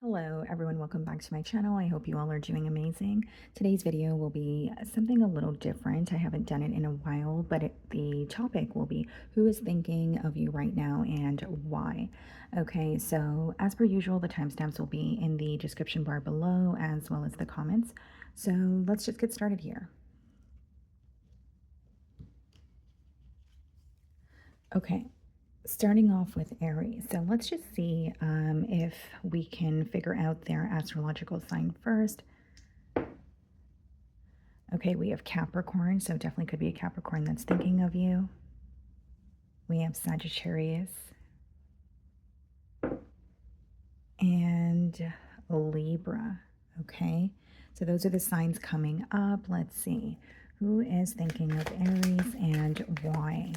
Hello everyone, welcome back to my channel. I hope you all are doing amazing. Today's video will be something a little different. I haven't done it in a while, but the topic will be who is thinking of you right now and why. Okay, so as per usual, the timestamps will be in the description bar below as well as the comments. So let's just get started here. Okay, starting off with Aries. So let's just see if we can figure out their astrological sign first. Okay, we have Capricorn, so definitely could be a Capricorn that's thinking of you. We have Sagittarius and Libra. Okay, so those are the signs coming up. Let's see who is thinking of Aries and why.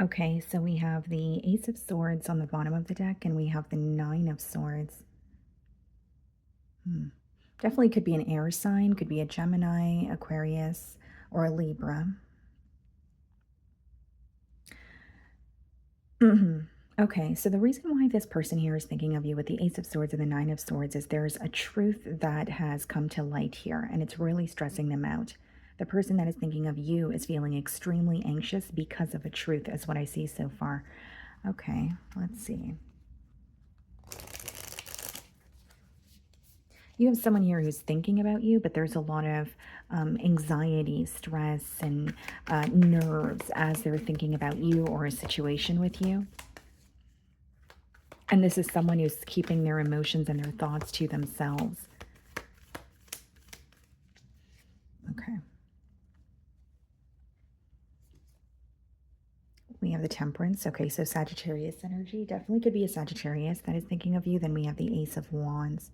Okay, so we have the Ace of Swords on the bottom of the deck, and we have the Nine of Swords. Definitely could be an air sign, could be a Gemini, Aquarius, or a Libra. Okay, so the reason why this person here is thinking of you with the Ace of Swords and the Nine of Swords is there's a truth that has come to light here, and it's really stressing them out. The person that is thinking of you is feeling extremely anxious because of a truth, is what I see so far. Okay, let's see. You have someone here who's thinking about you, but there's a lot of anxiety, stress, and nerves as they're thinking about you or a situation with you. And this is someone who's keeping their emotions and their thoughts to themselves. Okay. We have the Temperance. Okay, so Sagittarius energy. Definitely could be a Sagittarius that is thinking of you. Then we have the Ace of Wands.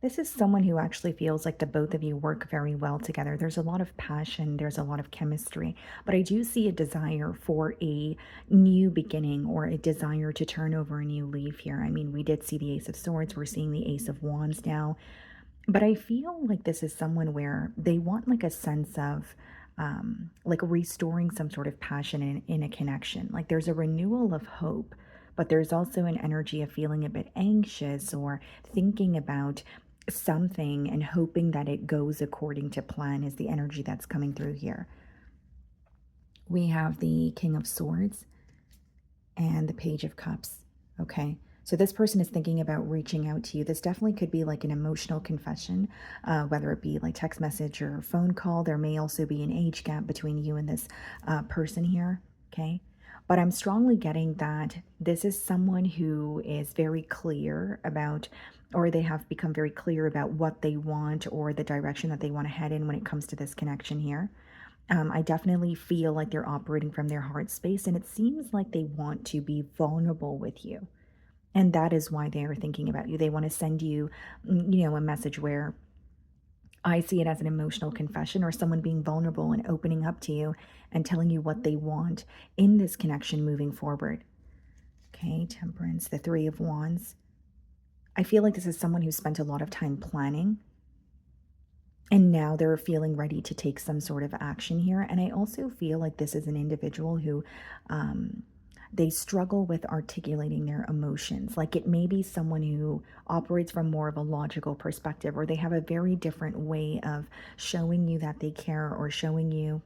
This is someone who actually feels like the both of you work very well together. There's a lot of passion, there's a lot of chemistry, but I do see a desire for a new beginning or a desire to turn over a new leaf here. I mean, we did see the Ace of Swords, we're seeing the Ace of Wands now, but I feel like this is someone where they want like a sense of like restoring some sort of passion in a connection. Like there's a renewal of hope, but there's also an energy of feeling a bit anxious or thinking about something and hoping that it goes according to plan is the energy that's coming through here. We have the King of Swords and the Page of Cups. Okay. So this person is thinking about reaching out to you. This definitely could be like an emotional confession, whether it be like text message or phone call. There may also be an age gap between you and this person here. Okay. But I'm strongly getting that this is someone who is very clear about, or they have become very clear about what they want or the direction that they want to head in when it comes to this connection here. I definitely feel like they're operating from their heart space, and it seems like they want to be vulnerable with you. And that is why they are thinking about you. They want to send you, a message where I see it as an emotional confession or someone being vulnerable and opening up to you and telling you what they want in this connection moving forward. Okay, Temperance, the Three of Wands. I feel like this is someone who spent a lot of time planning and now they're feeling ready to take some sort of action here. And I also feel like this is an individual who they struggle with articulating their emotions. Like it may be someone who operates from more of a logical perspective, or they have a very different way of showing you that they care or showing you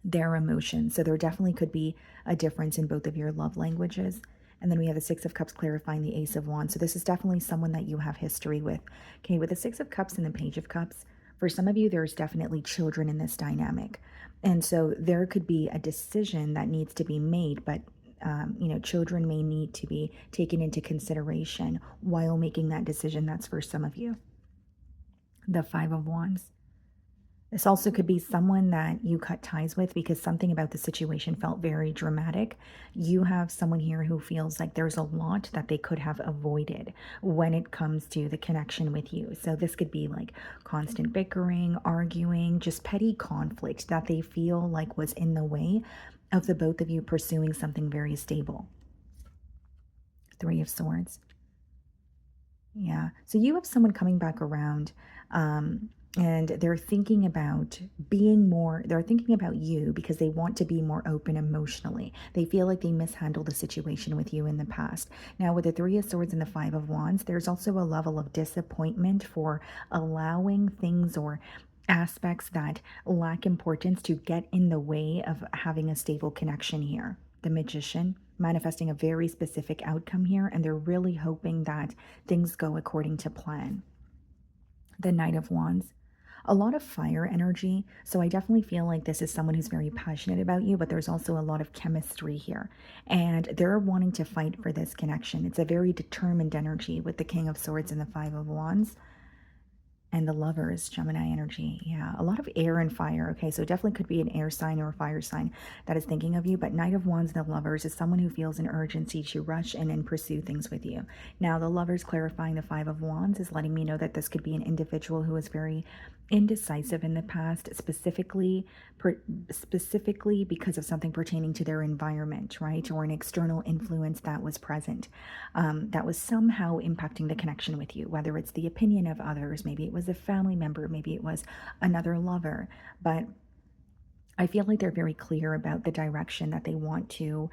their emotions. So there definitely could be a difference in both of your love languages. And then we have the Six of Cups clarifying the Ace of Wands. So this is definitely someone that you have history with. Okay, with the Six of Cups and the Page of Cups, for some of you, there's definitely children in this dynamic. And so there could be a decision that needs to be made, but children may need to be taken into consideration while making that decision. That's for some of you. The Five of Wands. This also could be someone that you cut ties with because something about the situation felt very dramatic. You have someone here who feels like there's a lot that they could have avoided when it comes to the connection with you. So this could be like constant bickering, arguing, just petty conflict that they feel like was in the way of the both of you pursuing something very stable. Three of Swords. Yeah. So you have someone coming back around, and they're thinking about they're thinking about you because they want to be more open emotionally. They feel like they mishandled the situation with you in the past. Now, with the Three of Swords and the Five of Wands, there's also a level of disappointment for allowing things or aspects that lack importance to get in the way of having a stable connection here. The Magician manifesting a very specific outcome here, and they're really hoping that things go according to plan. The Knight of Wands, a lot of fire energy. So I definitely feel like this is someone who's very passionate about you, but there's also a lot of chemistry here. And they're wanting to fight for this connection. It's a very determined energy with the King of Swords and the Five of Wands. And the Lovers, Gemini energy. Yeah, a lot of air and fire. Okay, so it definitely could be an air sign or a fire sign that is thinking of you. But Knight of Wands and the Lovers is someone who feels an urgency to rush in and pursue things with you. Now, the Lovers clarifying the Five of Wands is letting me know that this could be an individual who is very indecisive in the past, specifically because of something pertaining to their environment, right? Or an external influence that was present, that was somehow impacting the connection with you, whether it's the opinion of others, maybe it was a family member, maybe it was another lover. But I feel like they're very clear about the direction that they want to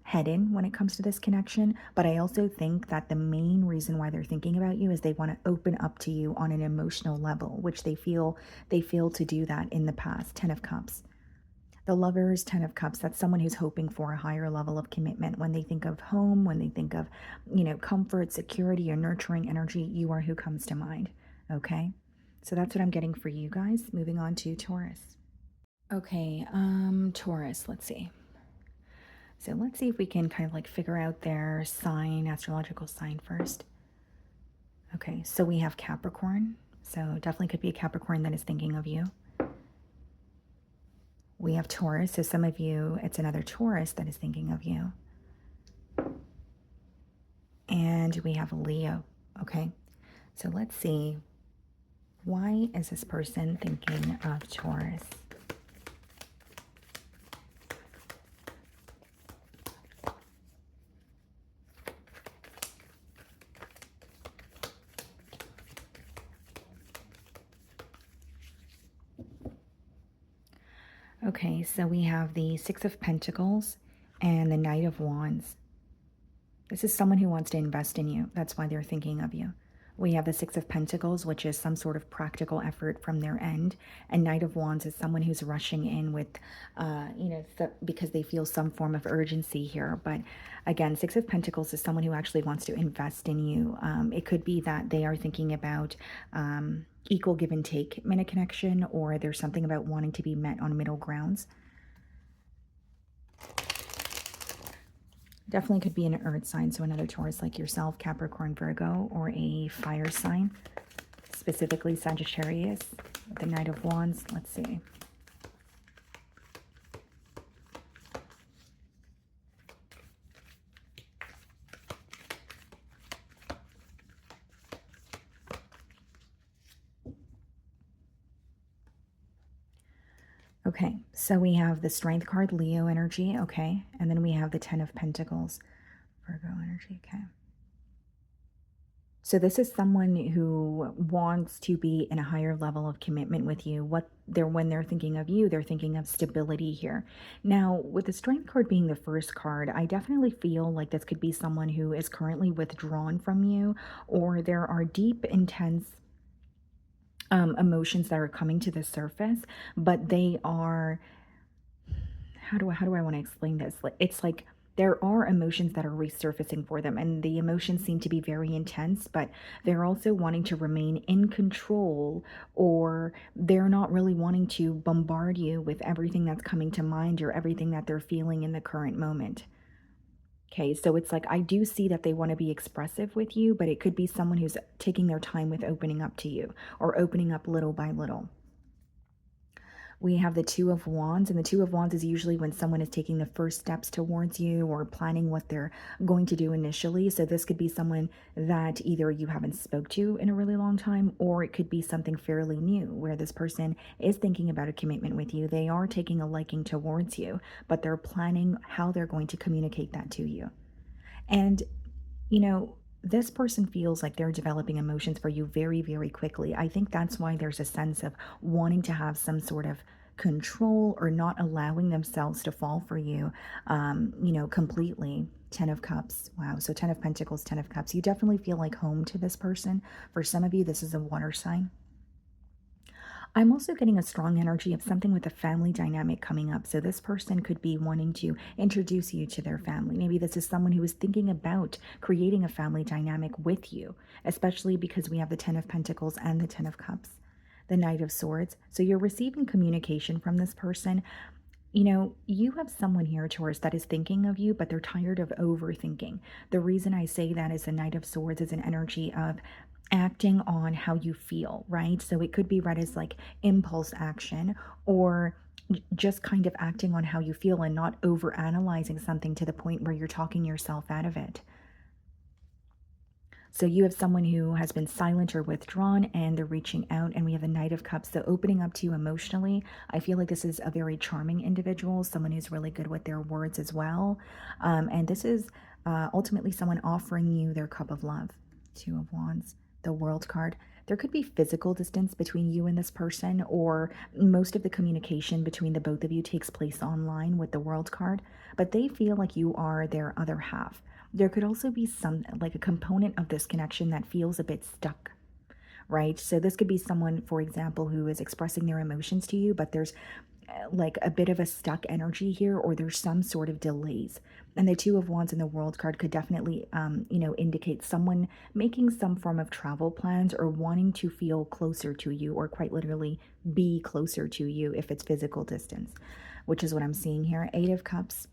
head in when it comes to this connection. But I also think that the main reason why they're thinking about you is they want to open up to you on an emotional level, which they feel to do that in the past. Ten of Cups. The Lovers, Ten of Cups, that's someone who's hoping for a higher level of commitment. When they think of home, when they think of, comfort, security, or nurturing energy, you are who comes to mind. Okay? So that's what I'm getting for you guys. Moving on to Taurus. Okay, Taurus, let's see. So let's see if we can kind of like figure out their sign, astrological sign first. Okay, so we have Capricorn. So definitely could be a Capricorn that is thinking of you. We have Taurus. So some of you, it's another Taurus that is thinking of you. And we have Leo. Okay, so let's see. Why is this person thinking of Taurus? Okay, so we have the Six of Pentacles and the Knight of Wands. This is someone who wants to invest in you. That's why they're thinking of you. We have the Six of Pentacles, which is some sort of practical effort from their end. And Knight of Wands is someone who's rushing in with, because they feel some form of urgency here. But again, Six of Pentacles is someone who actually wants to invest in you. It could be that they are thinking about equal give and take in a connection, or there's something about wanting to be met on middle grounds. Definitely could be an earth sign, so another Taurus like yourself, Capricorn, Virgo, or a fire sign, specifically Sagittarius, the Knight of Wands. Let's see. Okay, so we have the Strength card, Leo energy, okay, and then we have the Ten of Pentacles, Virgo energy, okay. So this is someone who wants to be in a higher level of commitment with you. When they're thinking of you, they're thinking of stability here. Now, with the Strength card being the first card, I definitely feel like this could be someone who is currently withdrawn from you, or there are deep, intense emotions that are coming to the surface, but they are, how do I want to explain this? It's like there are emotions that are resurfacing for them, and the emotions seem to be very intense, but they're also wanting to remain in control, or they're not really wanting to bombard you with everything that's coming to mind or everything that they're feeling in the current moment. Okay, so it's like I do see that they want to be expressive with you, but it could be someone who's taking their time with opening up to you, or opening up little by little. We have the Two of Wands, and the Two of Wands is usually when someone is taking the first steps towards you or planning what they're going to do initially. So this could be someone that either you haven't spoke to in a really long time, or it could be something fairly new where this person is thinking about a commitment with you. They are taking a liking towards you, but they're planning how they're going to communicate that to you. And You know, this person feels like they're developing emotions for you very, very quickly. I think that's why there's a sense of wanting to have some sort of control or not allowing themselves to fall for you, completely. 10 of Cups. Wow. So 10 of Pentacles, 10 of Cups. You definitely feel like home to this person. For some of you, this is a water sign. I'm also getting a strong energy of something with a family dynamic coming up. So this person could be wanting to introduce you to their family. Maybe this is someone who is thinking about creating a family dynamic with you, especially because we have the 10 of Pentacles and the 10 of Cups, the Knight of Swords. So you're receiving communication from this person. You have someone here, Taurus, that is thinking of you, but they're tired of overthinking. The reason I say that is the Knight of Swords is an energy of acting on how you feel, right? So it could be read as like impulse action or just kind of acting on how you feel and not over analyzing something to the point where you're talking yourself out of it. So you have someone who has been silent or withdrawn and they're reaching out, and we have the Knight of Cups. So opening up to you emotionally. I feel like this is a very charming individual, someone who's really good with their words as well. And this is ultimately someone offering you their cup of love. Two of Wands, the World card. There could be physical distance between you and this person, or most of the communication between the both of you takes place online with the World card, but they feel like you are their other half. There could also be some, like a component of this connection that feels a bit stuck, right? So this could be someone, for example, who is expressing their emotions to you, but there's like a bit of a stuck energy here, or there's some sort of delays. And the Two of Wands in the World card could definitely, indicate someone making some form of travel plans or wanting to feel closer to you, or quite literally be closer to you if it's physical distance, which is what I'm seeing here. Eight of Cups,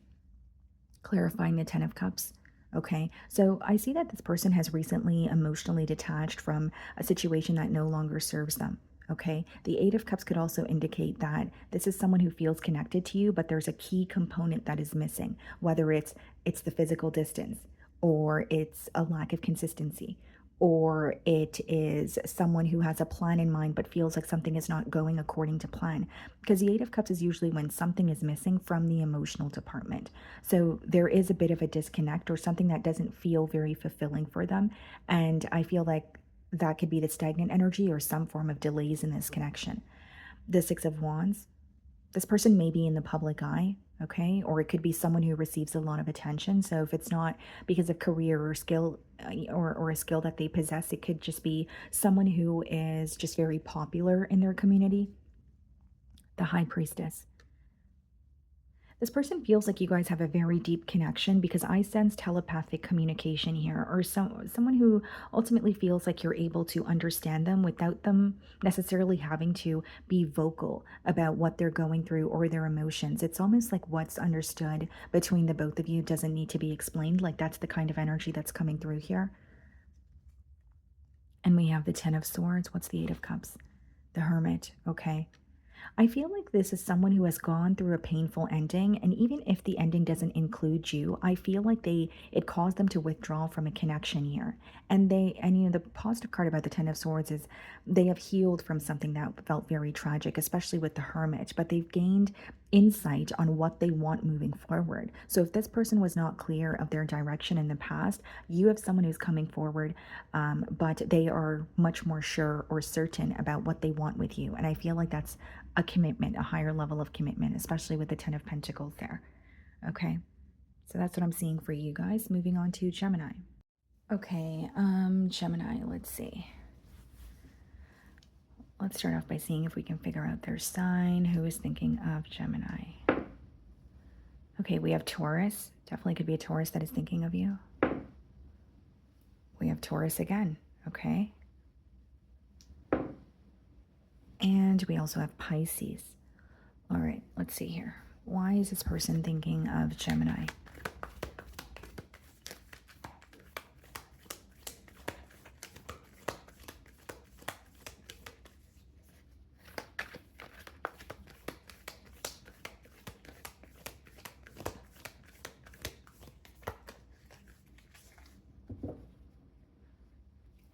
clarifying the 10 of Cups. Okay, so I see that this person has recently emotionally detached from a situation that no longer serves them. Okay, the Eight of Cups could also indicate that this is someone who feels connected to you, but there's a key component that is missing, whether it's the physical distance, or it's a lack of consistency, or it is someone who has a plan in mind but feels like something is not going according to plan. Because the Eight of Cups is usually when something is missing from the emotional department. So there is a bit of a disconnect or something that doesn't feel very fulfilling for them. And I feel like that could be the stagnant energy or some form of delays in this connection. The Six of Wands, this person may be in the public eye, okay? Or it could be someone who receives a lot of attention. So if it's not because of career or skill, or a skill that they possess, it could just be someone who is just very popular in their community. The High Priestess. This person feels like you guys have a very deep connection because I sense telepathic communication here, or someone who ultimately feels like you're able to understand them without them necessarily having to be vocal about what they're going through or their emotions. It's almost like what's understood between the both of you doesn't need to be explained. Like that's the kind of energy that's coming through here. And we have the 10 of Swords. What's the 8 of Cups? The Hermit. Okay. I feel like this is someone who has gone through a painful ending, and even if the ending doesn't include you, I feel like it caused them to withdraw from a connection here. And the positive card about the 10 of Swords is they have healed from something that felt very tragic, especially with the Hermit, but they've gained insight on what they want moving forward. So if this person was not clear of their direction in the past, you have someone who's coming forward, but they are much more sure or certain about what they want with you. And I feel like that's a commitment, a higher level of commitment, especially with the 10 of Pentacles there. Okay, so that's what I'm seeing for you guys. Moving on to Gemini. Okay, Gemini, let's see. Let's start off by seeing if we can figure out their sign. Who is thinking of Gemini? Okay, we have Taurus. Definitely could be a Taurus that is thinking of you. We have Taurus again. Okay. And we also have Pisces. All right, let's see here. Why is this person thinking of Gemini?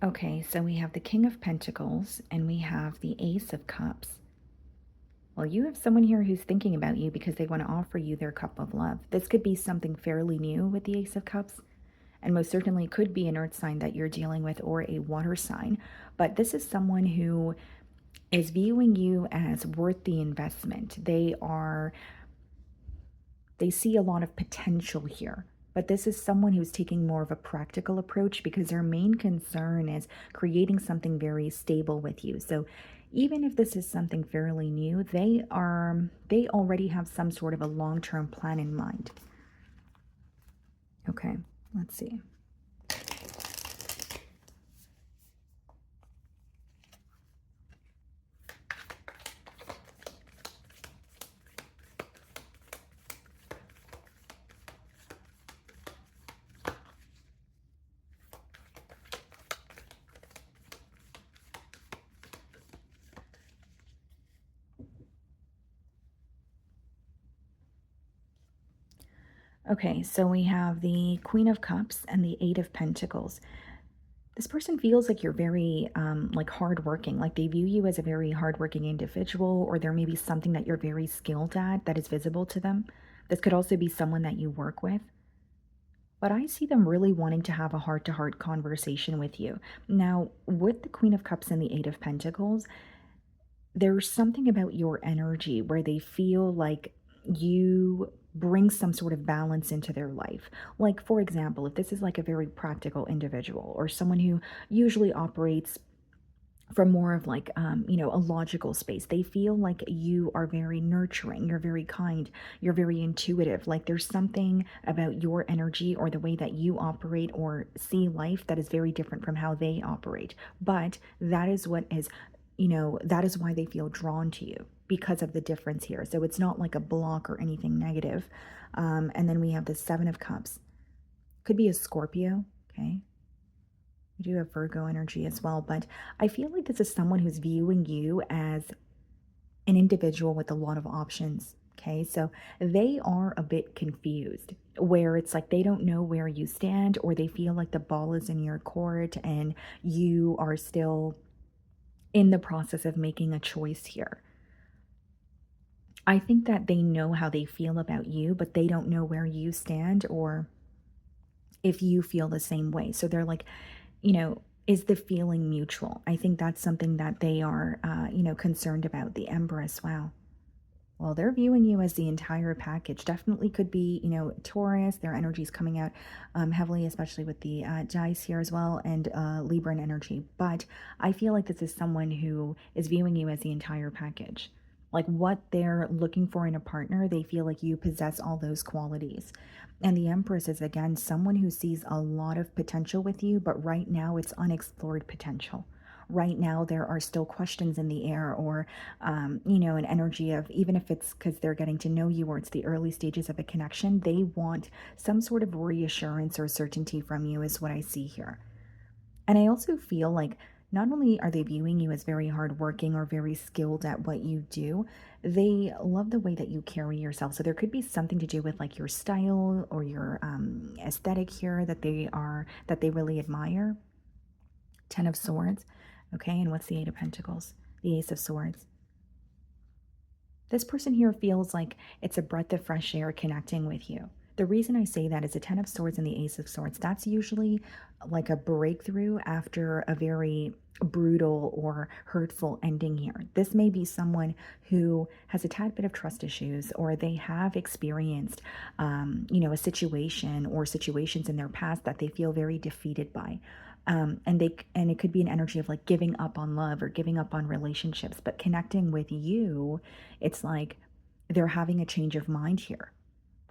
Okay, so we have the King of Pentacles and we have the Ace of Cups. Well, you have someone here who's thinking about you because they want to offer you their cup of love. This could be something fairly new with the Ace of Cups. And most certainly could be an earth sign that you're dealing with or a water sign. But this is someone who is viewing you as worth the investment. They see a lot of potential here. But this is someone who's taking more of a practical approach because their main concern is creating something very stable with you. So even if this is something fairly new, they already have some sort of a long-term plan in mind. Okay, let's see. Okay, so we have the Queen of Cups and the Eight of Pentacles. This person feels like you're very like hardworking, like they view you as a very hardworking individual, or there may be something that you're very skilled at that is visible to them. This could also be someone that you work with. But I see them really wanting to have a heart-to-heart conversation with you. Now, with the Queen of Cups and the Eight of Pentacles, there's something about your energy where they feel like you bring some sort of balance into their life. Like, for example, if this is like a very practical individual or someone who usually operates from more of like a logical space, they feel like you are very nurturing, you're very kind, you're very intuitive. Like there's something about your energy or the way that you operate or see life that is very different from how they operate. But that is what is, that is why they feel drawn to you, because of the difference here. So it's not like a block or anything negative. And then we have the Seven of Cups. Could be a Scorpio. Okay, we do have Virgo energy as well, but I feel like this is someone who's viewing you as an individual with a lot of options. Okay, so they are a bit confused, where it's like they don't know where you stand, or they feel like the ball is in your court and you are still in the process of making a choice here. I think that they know how they feel about you, but they don't know where you stand or if you feel the same way. So they're like, is the feeling mutual? I think that's something that they are, concerned about. The Empress, wow. Well, they're viewing you as the entire package. Definitely could be, Taurus. Their energy's coming out heavily, especially with the dice here as well, and Libran energy. But I feel like this is someone who is viewing you as the entire package. Like what they're looking for in a partner, they feel like you possess all those qualities. And the Empress is, again, someone who sees a lot of potential with you, but right now it's unexplored potential. Right now, there are still questions in the air, or, an energy of, even if it's because they're getting to know you or it's the early stages of a connection, they want some sort of reassurance or certainty from you, is what I see here. And I also feel like not only are they viewing you as very hardworking or very skilled at what you do, they love the way that you carry yourself. So there could be something to do with like your style or your aesthetic here that they really admire. Ten of Swords. Okay, and what's the Eight of Pentacles? The Ace of Swords. This person here feels like it's a breath of fresh air connecting with you. The reason I say that is the Ten of Swords and the Ace of Swords. That's usually like a breakthrough after a very brutal or hurtful ending here. This may be someone who has a tad bit of trust issues, or they have experienced, a situation or situations in their past that they feel very defeated by. And it could be an energy of like giving up on love or giving up on relationships, but connecting with you, it's like they're having a change of mind here.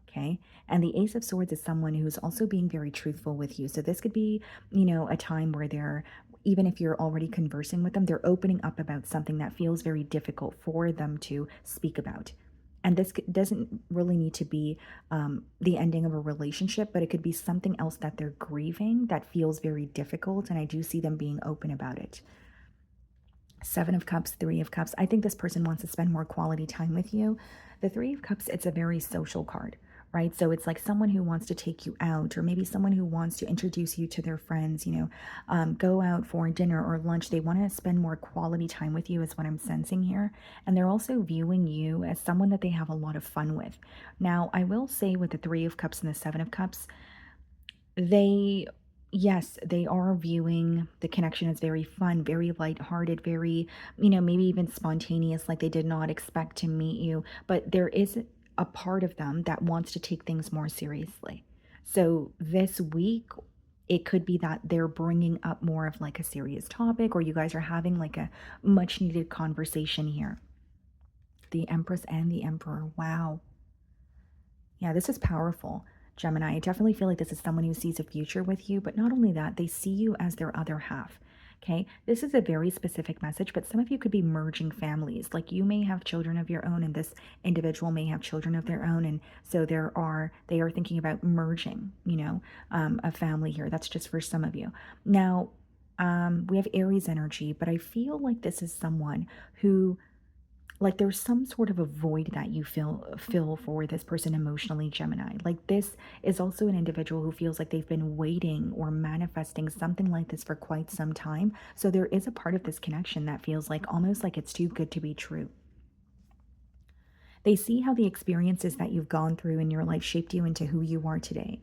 Okay. And the Ace of Swords is someone who's also being very truthful with you. So this could be, a time where they're, even if you're already conversing with them, they're opening up about something that feels very difficult for them to speak about. And this doesn't really need to be the ending of a relationship, but it could be something else that they're grieving that feels very difficult. And I do see them being open about it. Seven of Cups, Three of Cups. I think this person wants to spend more quality time with you. The Three of Cups, it's a very social card, right? So it's like someone who wants to take you out, or maybe someone who wants to introduce you to their friends, go out for dinner or lunch. They want to spend more quality time with you, is what I'm sensing here. And they're also viewing you as someone that they have a lot of fun with. Now, I will say with the Three of Cups and the Seven of Cups, They, yes, they are viewing the connection as very fun, very lighthearted, very, maybe even spontaneous, like they did not expect to meet you. But there is a part of them that wants to take things more seriously. So this week, it could be that they're bringing up more of like a serious topic, or you guys are having like a much needed conversation here. The Empress and the Emperor. Wow. Yeah, this is powerful, Gemini. I definitely feel like this is someone who sees a future with you, but not only that, they see you as their other half. Okay, this is a very specific message, but some of you could be merging families. Like you may have children of your own, and this individual may have children of their own, and so they are thinking about merging, a family here. That's just for some of you. Now, we have Aries energy, but I feel like this is someone who, like, there's some sort of a void that you feel for this person emotionally, Gemini. Like, this is also an individual who feels like they've been waiting or manifesting something like this for quite some time. So there is a part of this connection that feels like almost like it's too good to be true. They see how the experiences that you've gone through in your life shaped you into who you are today.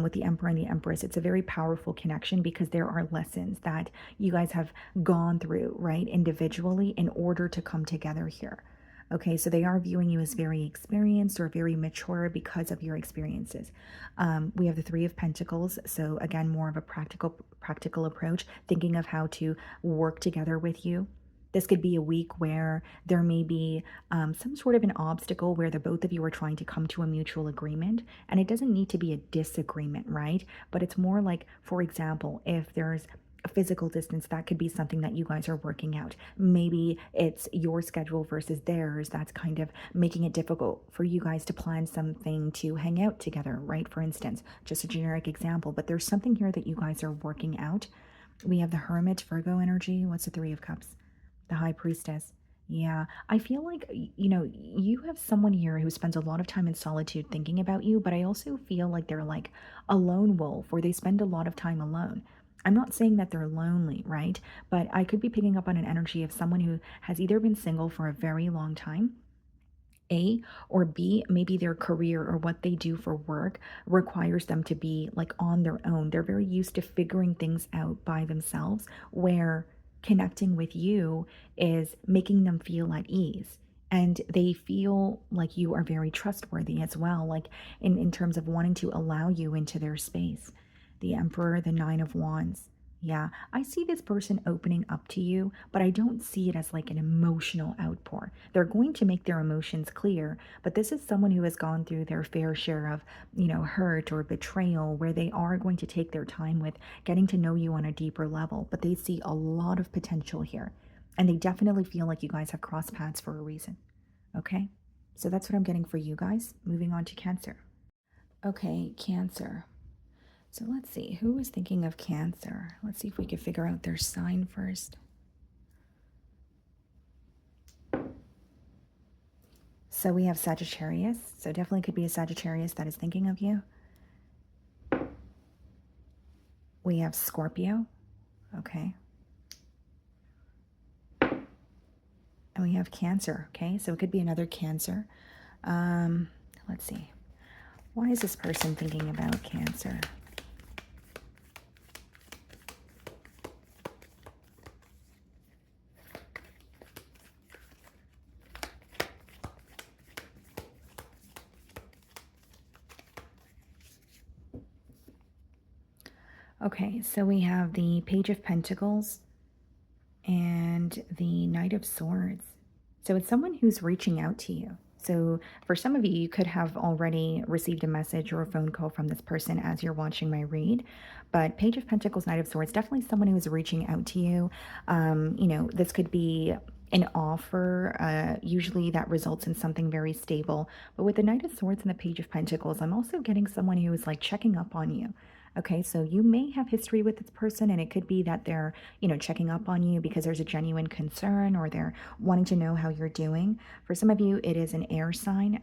With the Emperor and the Empress, it's a very powerful connection because there are lessons that you guys have gone through, right, individually in order to come together here. Okay, so they are viewing you as very experienced or very mature because of your experiences. We have the Three of Pentacles, so again, more of a practical approach, thinking of how to work together with you. This could be a week where there may be some sort of an obstacle where the both of you are trying to come to a mutual agreement. And it doesn't need to be a disagreement, right? But it's more like, for example, if there's a physical distance, that could be something that you guys are working out. Maybe it's your schedule versus theirs that's kind of making it difficult for you guys to plan something to hang out together, right? For instance, just a generic example, but there's something here that you guys are working out. We have the Hermit, Virgo energy. What's the Three of Cups? The High Priestess. Yeah, I feel like, you have someone here who spends a lot of time in solitude thinking about you, but I also feel like they're like a lone wolf or they spend a lot of time alone. I'm not saying that they're lonely, right? But I could be picking up on an energy of someone who has either been single for a very long time, A, or B, maybe their career or what they do for work requires them to be like on their own. They're very used to figuring things out by themselves, where connecting with you is making them feel at ease. And they feel like you are very trustworthy as well, like in terms of wanting to allow you into their space. The Emperor, the Nine of Wands. Yeah, I see this person opening up to you, but I don't see it as like an emotional outpour. They're going to make their emotions clear, but this is someone who has gone through their fair share of, hurt or betrayal, where they are going to take their time with getting to know you on a deeper level, but they see a lot of potential here. And they definitely feel like you guys have crossed paths for a reason. Okay? So that's what I'm getting for you guys. Moving on to Cancer. Okay, Cancer. So let's see, who was thinking of Cancer? Let's see if we can figure out their sign first. So we have Sagittarius. So definitely could be a Sagittarius that is thinking of you. We have Scorpio. Okay. And we have Cancer. Okay, so it could be another Cancer. Let's see. Why is this person thinking about Cancer? Okay, so we have the Page of Pentacles and the Knight of Swords. So it's someone who's reaching out to you. So for some of you, you could have already received a message or a phone call from this person as you're watching my read. But Page of Pentacles, Knight of Swords, definitely someone who is reaching out to you. This could be an offer, usually that results in something very stable. But with the Knight of Swords and the Page of Pentacles, I'm also getting someone who is like checking up on you. Okay, so you may have history with this person, and it could be that they're, checking up on you because there's a genuine concern or they're wanting to know how you're doing. For some of you, it is an air sign,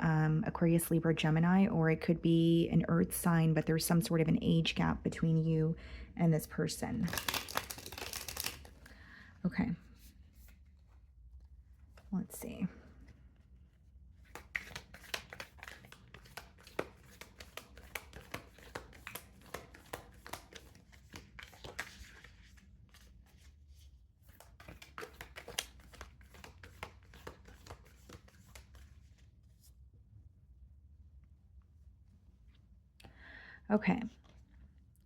Aquarius, Libra, Gemini, or it could be an earth sign, but there's some sort of an age gap between you and this person. Okay. Let's see. Okay.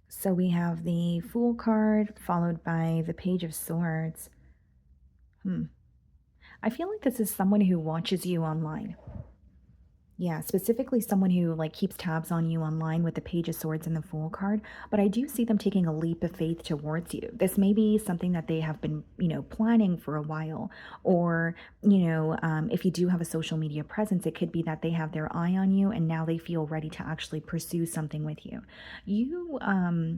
So we have the Fool card followed by the Page of Swords. I feel like this is someone who watches you online. Yeah, specifically someone who like keeps tabs on you online with the Page of Swords and the Fool card, but I do see them taking a leap of faith towards you. This may be something that they have been, planning for a while, or if you do have a social media presence, it could be that they have their eye on you and now they feel ready to actually pursue something with you. You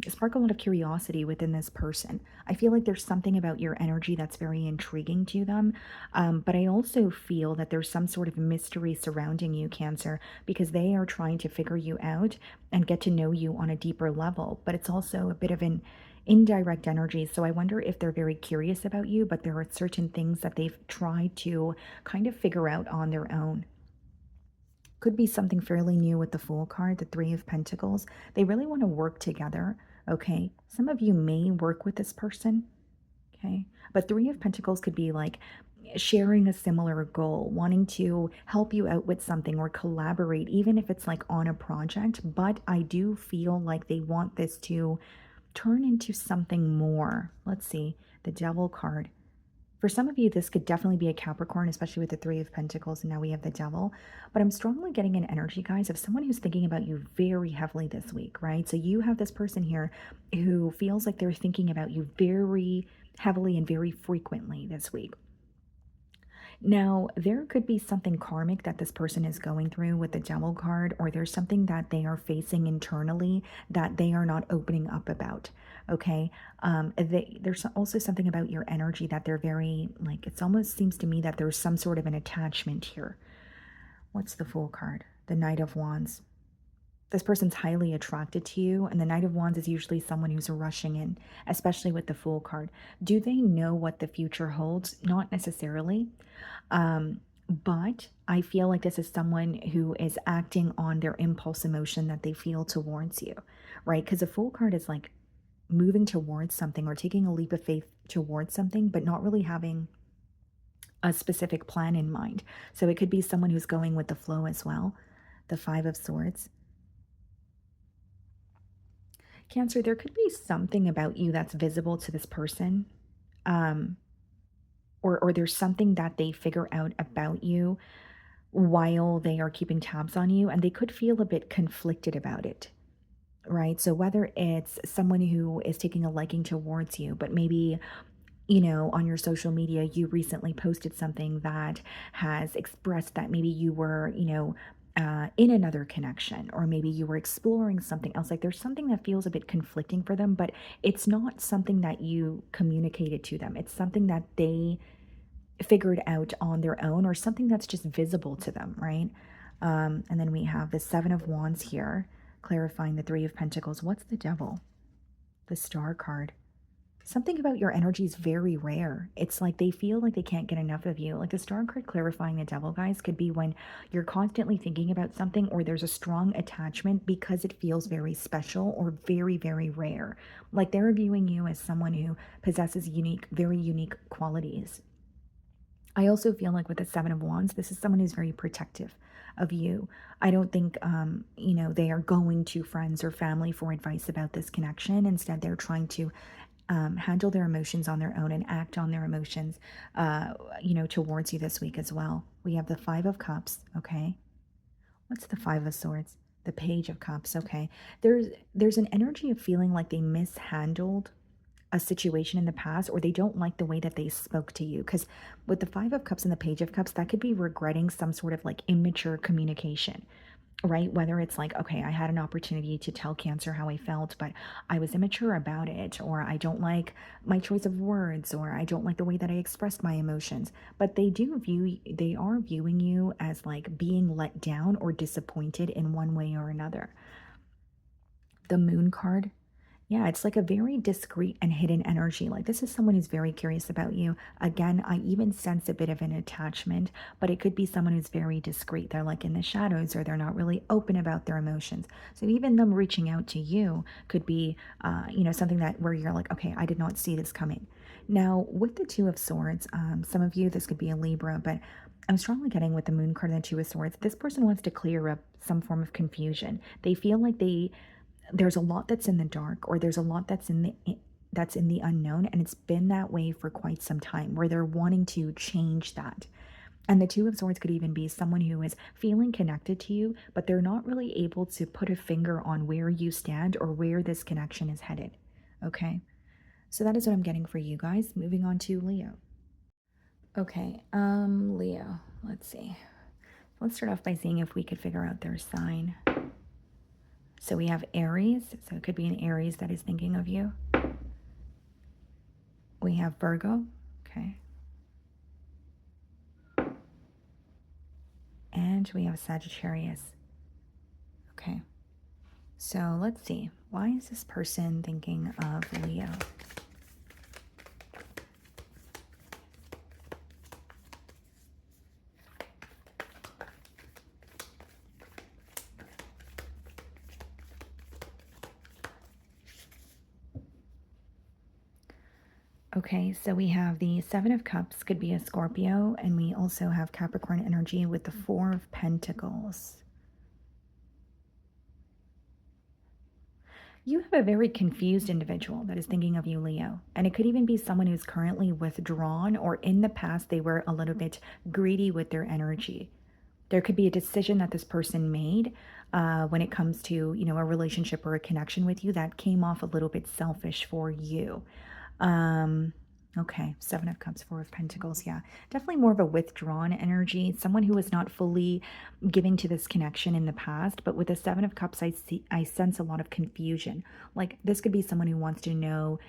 spark a lot of curiosity within this person. I feel like there's something about your energy that's very intriguing to them, but I also feel that there's some sort of mystery surrounding you, Cancer, because they are trying to figure you out and get to know you on a deeper level. But it's also a bit of an indirect energy. So I wonder if they're very curious about you, but there are certain things that they've tried to kind of figure out on their own. Could be something fairly new with the Fool card, the Three of Pentacles. They really want to work together. Okay. Some of you may work with this person. Okay. But Three of Pentacles could be like sharing a similar goal, wanting to help you out with something or collaborate, even if it's like on a project. But I do feel like they want this to turn into something more. Let's see, the Devil card. For some of you, this could definitely be a Capricorn, especially with the Three of Pentacles, and now we have the Devil. But I'm strongly getting an energy, guys, of someone who's thinking about you very heavily this week, right? So you have this person here who feels like they're thinking about you very heavily and very frequently this week. Now, there could be something karmic that this person is going through with the Devil card, or there's something that they are facing internally that they are not opening up about. Okay. There's also something about your energy that they're very, like, it almost seems to me that there's some sort of an attachment here. What's the Fool card? The Knight of Wands. This person's highly attracted to you, and the Knight of Wands is usually someone who's rushing in, especially with the Fool card. Do they know what the future holds? Not necessarily. But I feel like this is someone who is acting on their impulse emotion that they feel towards you, right? Because the Fool card is like moving towards something or taking a leap of faith towards something, but not really having a specific plan in mind. So it could be someone who's going with the flow as well. The Five of Swords. Cancer, there could be something about you that's visible to this person. Um, or there's something that they figure out about you while they are keeping tabs on you, and they could feel a bit conflicted about it, right? So whether it's someone who is taking a liking towards you, but maybe on your social media, you recently posted something that has expressed that maybe you were, in another connection, or maybe you were exploring something else. Like there's something that feels a bit conflicting for them, but it's not something that you communicated to them. It's something that they figured out on their own, or something that's just visible to them, right? And then we have the Seven of Wands here, clarifying the Three of Pentacles. What's the Devil? The Star card. Something about your energy is very rare. It's like they feel like they can't get enough of you. Like the Star card clarifying the Devil, guys, could be when you're constantly thinking about something, or there's a strong attachment because it feels very special or very, very rare. Like they're viewing you as someone who possesses unique, very unique qualities. I also feel like with the Seven of Wands, this is someone who's very protective of you. I don't think, they are going to friends or family for advice about this connection. Instead, they're trying to handle their emotions on their own and act on their emotions, towards you this week as well. We have the Five of Cups. Okay. What's the Five of Swords? The Page of Cups. Okay. There's an energy of feeling like they mishandled a situation in the past, or they don't like the way that they spoke to you. Because with the Five of Cups and the Page of Cups, that could be regretting some sort of like immature communication, right? Whether it's like, okay, I had an opportunity to tell Cancer how I felt, but I was immature about it, or I don't like my choice of words, or I don't like the way that I expressed my emotions. But they are viewing you as like being let down or disappointed in one way or another. The Moon card. Yeah, it's like a very discreet and hidden energy. Like this is someone who's very curious about you. Again, I even sense a bit of an attachment, but it could be someone who's very discreet. They're like in the shadows, or they're not really open about their emotions. So even them reaching out to you could be, something that where you're like, okay, I did not see this coming. Now, with the Two of Swords, some of you, this could be a Libra, but I'm strongly getting with the Moon card and the Two of Swords, this person wants to clear up some form of confusion. They feel like there's a lot that's in the dark, or there's a lot that's in the unknown, and it's been that way for quite some time, where they're wanting to change that. And the Two of Swords could even be someone who is feeling connected to you, but they're not really able to put a finger on where you stand or where this connection is headed. Okay, so that is what I'm getting for you guys. Moving on to Leo. Okay, Leo, let's see. Let's start off by seeing if we could figure out their sign. So we have Aries, so it could be an Aries that is thinking of you. We have Virgo, okay. And we have Sagittarius. Okay. So let's see. Why is this person thinking of Leo? Okay, so we have the Seven of Cups, could be a Scorpio, and we also have Capricorn energy with the Four of Pentacles. You have a very confused individual that is thinking of you, Leo. And it could even be someone who's currently withdrawn, or in the past they were a little bit greedy with their energy. There could be a decision that this person made when it comes to, you know, a relationship or a connection with you that came off a little bit selfish for you. Okay, Seven of Cups, Four of Pentacles. Yeah, definitely more of a withdrawn energy. Someone who was not fully giving to this connection in the past. But with the Seven of Cups, I sense a lot of confusion. Like this could be someone who wants to know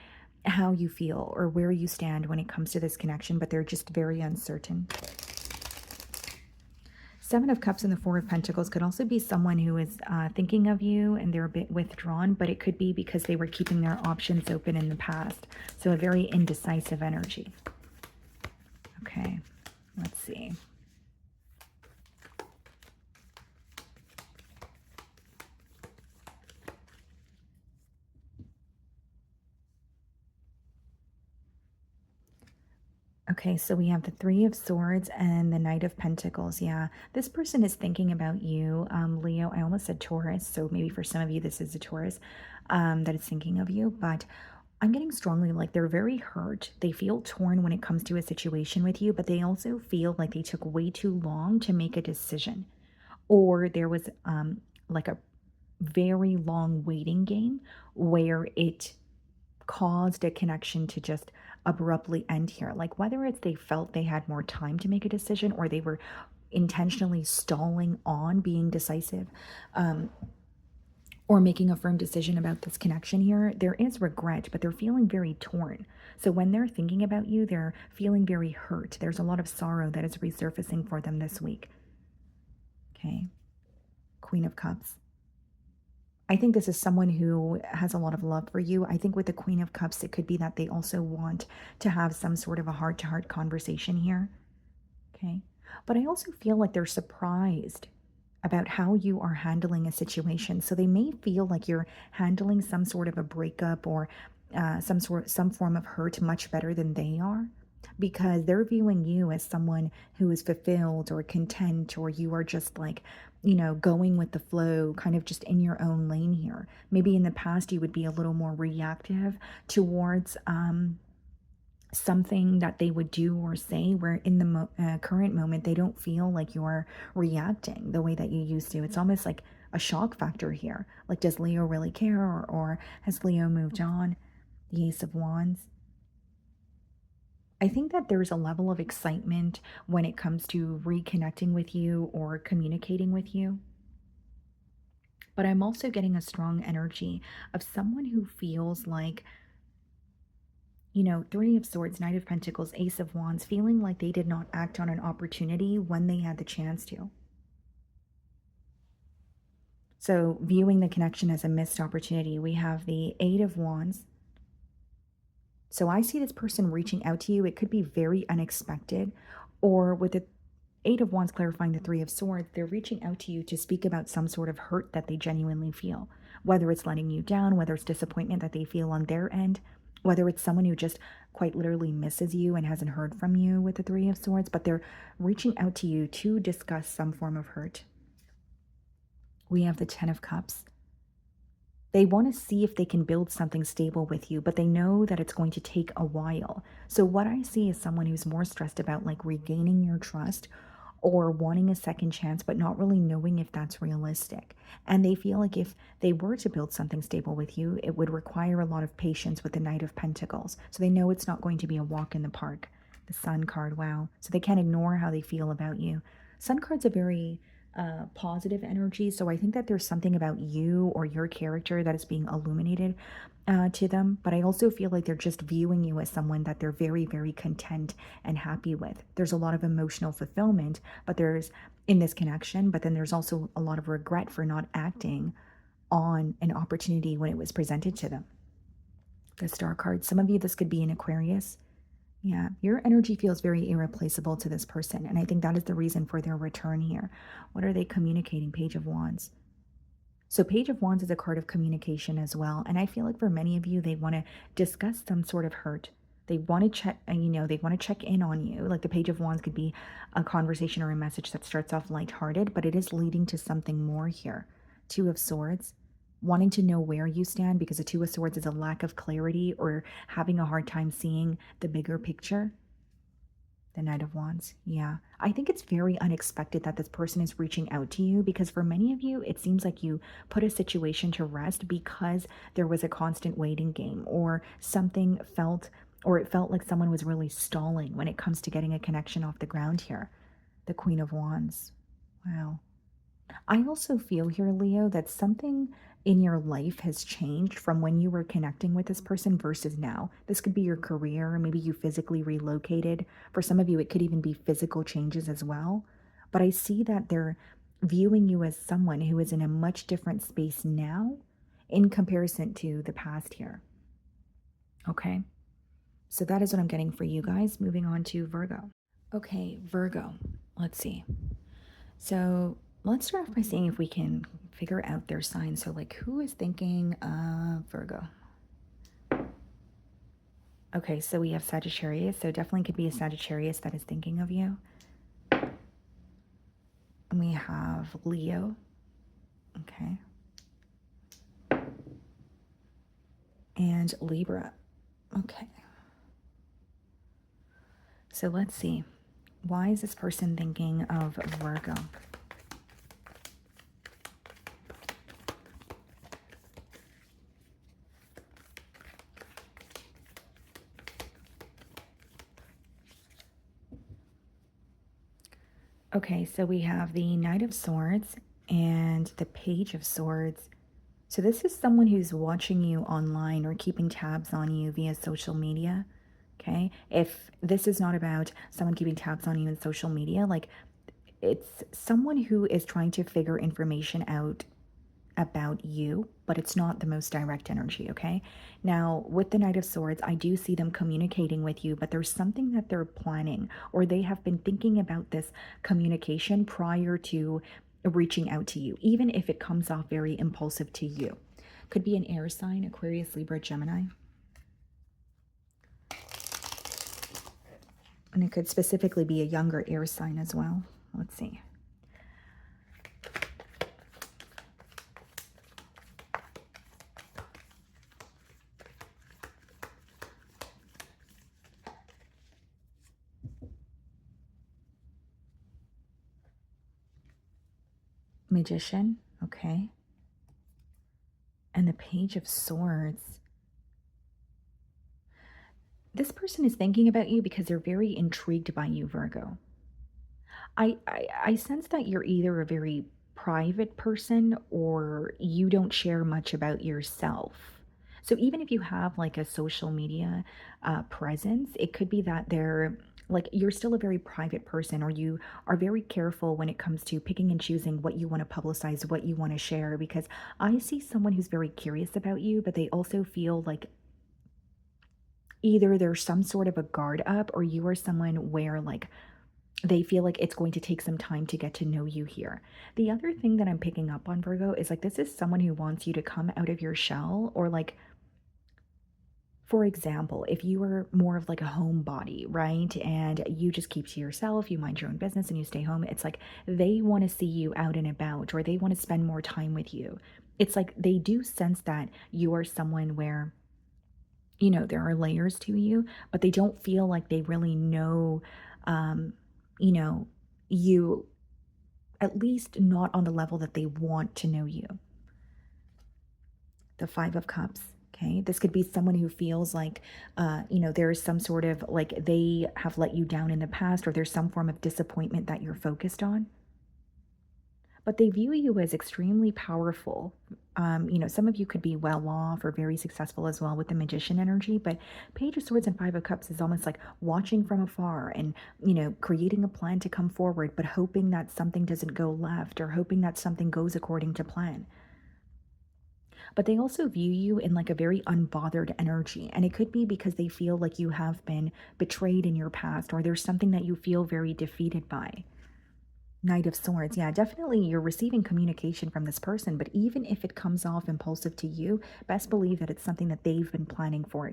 how you feel or where you stand when it comes to this connection, but they're just very uncertain. Seven of Cups and the Four of Pentacles could also be someone who is thinking of you and they're a bit withdrawn, but it could be because they were keeping their options open in the past. So a very indecisive energy. Okay, let's see. Okay, so we have the Three of Swords and the Knight of Pentacles. Yeah, this person is thinking about you, Leo. I almost said Taurus, so maybe for some of you this is a Taurus that is thinking of you. But I'm getting strongly like they're very hurt. They feel torn when it comes to a situation with you, but they also feel like they took way too long to make a decision. Or there was like a very long waiting game where it caused a connection to just abruptly end here. Like whether it's they felt they had more time to make a decision or they were intentionally stalling on being decisive or making a firm decision about this connection here, there is regret, but they're feeling very torn. So when they're thinking about you, they're feeling very hurt. There's a lot of sorrow that is resurfacing for them this week. Okay. Queen of Cups. I think this is someone who has a lot of love for you. I think with the Queen of Cups, it could be that they also want to have some sort of a heart-to-heart conversation here. Okay. But I also feel like they're surprised about how you are handling a situation. So they may feel like you're handling some sort of a breakup or some form of hurt much better than they are, because they're viewing you as someone who is fulfilled or content, or you are just like, you know, going with the flow, kind of just in your own lane here. Maybe in the past you would be a little more reactive towards something that they would do or say, where in the current moment they don't feel like you're reacting the way that you used to. It's almost like a shock factor here. Like, does Leo really care, or has Leo moved on? The Ace of Wands. I think that there's a level of excitement when it comes to reconnecting with you or communicating with you. But I'm also getting a strong energy of someone who feels like, you know, Three of Swords, Knight of Pentacles, Ace of Wands, feeling like they did not act on an opportunity when they had the chance to. So viewing the connection as a missed opportunity, we have the Eight of Wands. So I see this person reaching out to you. It could be very unexpected, or with the Eight of Wands clarifying the Three of Swords, they're reaching out to you to speak about some sort of hurt that they genuinely feel, whether it's letting you down, whether it's disappointment that they feel on their end, whether it's someone who just quite literally misses you and hasn't heard from you with the Three of Swords, but they're reaching out to you to discuss some form of hurt. We have the Ten of Cups. They want to see if they can build something stable with you, but they know that it's going to take a while. So what I see is someone who's more stressed about like regaining your trust or wanting a second chance, but not really knowing if that's realistic. And they feel like if they were to build something stable with you, it would require a lot of patience with the Knight of Pentacles. So they know it's not going to be a walk in the park. The Sun card, wow. So they can't ignore how they feel about you. Sun card's a very positive energy. So I think that there's something about you or your character that is being illuminated to them. But I also feel like they're just viewing you as someone that they're very, very content and happy with. There's a lot of emotional fulfillment, but there's in this connection, but then there's also a lot of regret for not acting on an opportunity when it was presented to them. The Star card, some of you, this could be an Aquarius. Yeah, your energy feels very irreplaceable to this person. And I think that is the reason for their return here. What are they communicating? Page of Wands. So Page of Wands is a card of communication as well. And I feel like for many of you, they want to discuss some sort of hurt. They want to check, they want to check in on you. Like the Page of Wands could be a conversation or a message that starts off lighthearted, but it is leading to something more here. Two of Swords, wanting to know where you stand, because the Two of Swords is a lack of clarity or having a hard time seeing the bigger picture. The Knight of Wands. Yeah. I think it's very unexpected that this person is reaching out to you, because for many of you, it seems like you put a situation to rest because there was a constant waiting game, or something felt, or it felt like someone was really stalling when it comes to getting a connection off the ground here. The Queen of Wands. Wow. I also feel here, Leo, that something in your life has changed from when you were connecting with this person versus now. This could be your career, maybe you physically relocated. For some of you, it could even be physical changes as well. But I see that they're viewing you as someone who is in a much different space now in comparison to the past here. Okay, so that is what I'm getting for you guys. Moving on to Virgo. Okay, Virgo, let's see. So let's start off by seeing if we can figure out their sign. So like, who is thinking of Virgo? Okay, so we have Sagittarius. So definitely could be a Sagittarius that is thinking of you. And we have Leo. Okay. And Libra. Okay. So let's see. Why is this person thinking of Virgo? Okay, so we have the Knight of Swords and the Page of Swords. So this is someone who's watching you online or keeping tabs on you via social media. Okay, if this is not about someone keeping tabs on you in social media, like it's someone who is trying to figure information out about you, but it's not the most direct energy, okay? Now, with the Knight of Swords, I do see them communicating with you, but there's something that they're planning, or they have been thinking about this communication prior to reaching out to you, even if it comes off very impulsive to you. Could be an air sign, Aquarius, Libra, Gemini. And it could specifically be a younger air sign as well. Let's see. Magician, okay. And the Page of Swords. This person is thinking about you because they're very intrigued by you, Virgo. I sense that you're either a very private person or you don't share much about yourself. So even if you have like a social media presence, it could be that they're like you're still a very private person, or you are very careful when it comes to picking and choosing what you want to publicize, what you want to share. Because I see someone who's very curious about you, but they also feel like either there's some sort of a guard up, or you are someone where like they feel like it's going to take some time to get to know you here. The other thing that I'm picking up on, Virgo, is like this is someone who wants you to come out of your shell, or like, for example, if you were more of like a homebody, right? And you just keep to yourself, you mind your own business and you stay home, it's like they want to see you out and about, or they want to spend more time with you. It's like they do sense that you are someone where, there are layers to you, but they don't feel like they really know, um, you know, you, at least not on the level that they want to know you. The Five of Cups. Okay. This could be someone who feels like, there's some sort of like they have let you down in the past, or there's some form of disappointment that you're focused on. But they view you as extremely powerful. Some of you could be well off or very successful as well with the magician energy, but Page of Swords and Five of Cups is almost like watching from afar and, creating a plan to come forward, but hoping that something doesn't go left or hoping that something goes according to plan. But they also view you in like a very unbothered energy. And it could be because they feel like you have been betrayed in your past, or there's something that you feel very defeated by. Knight of Swords. Yeah, definitely you're receiving communication from this person, but even if it comes off impulsive to you, best believe that it's something that they've been planning for,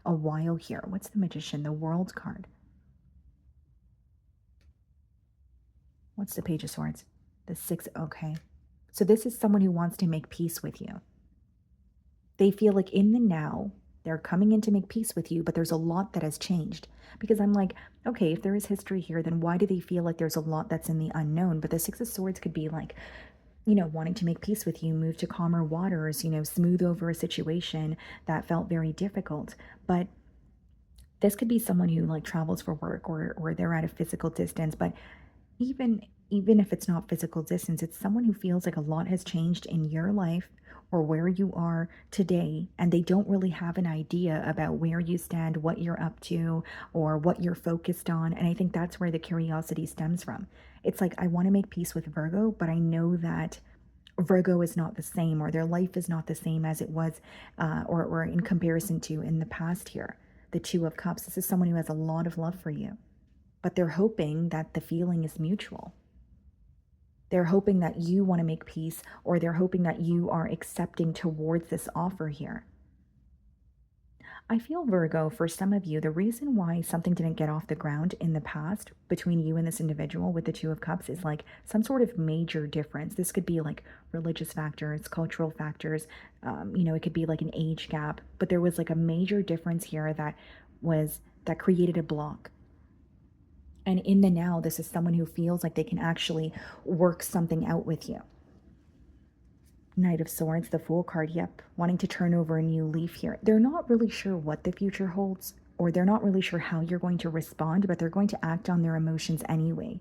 a while here. What's the Magician? The World card. What's the Page of Swords? The Six. Okay. So this is someone who wants to make peace with you. They feel like in the now, they're coming in to make peace with you, but there's a lot that has changed. Because I'm like, okay, if there is history here, then why do they feel like there's a lot that's in the unknown? But the Six of Swords could be like, wanting to make peace with you, move to calmer waters, smooth over a situation that felt very difficult. But this could be someone who like travels for work, or they're at a physical distance. But even if it's not physical distance, it's someone who feels like a lot has changed in your life or where you are today, and they don't really have an idea about where you stand, what you're up to, or what you're focused on. And I think that's where the curiosity stems from. It's like, I want to make peace with Virgo, but I know that Virgo is not the same, or their life is not the same as it was, or in comparison to in the past here. The Two of Cups. This is someone who has a lot of love for you, but they're hoping that the feeling is mutual. They're hoping that you want to make peace, or they're hoping that you are accepting towards this offer here. I feel, Virgo, for some of you, the reason why something didn't get off the ground in the past between you and this individual with the Two of Cups is like some sort of major difference. This could be like religious factors, cultural factors, it could be like an age gap, but there was like a major difference here that created a block. And in the now, this is someone who feels like they can actually work something out with you. Knight of Swords, the Fool card, yep. Wanting to turn over a new leaf here. They're not really sure what the future holds, or they're not really sure how you're going to respond, but they're going to act on their emotions anyway.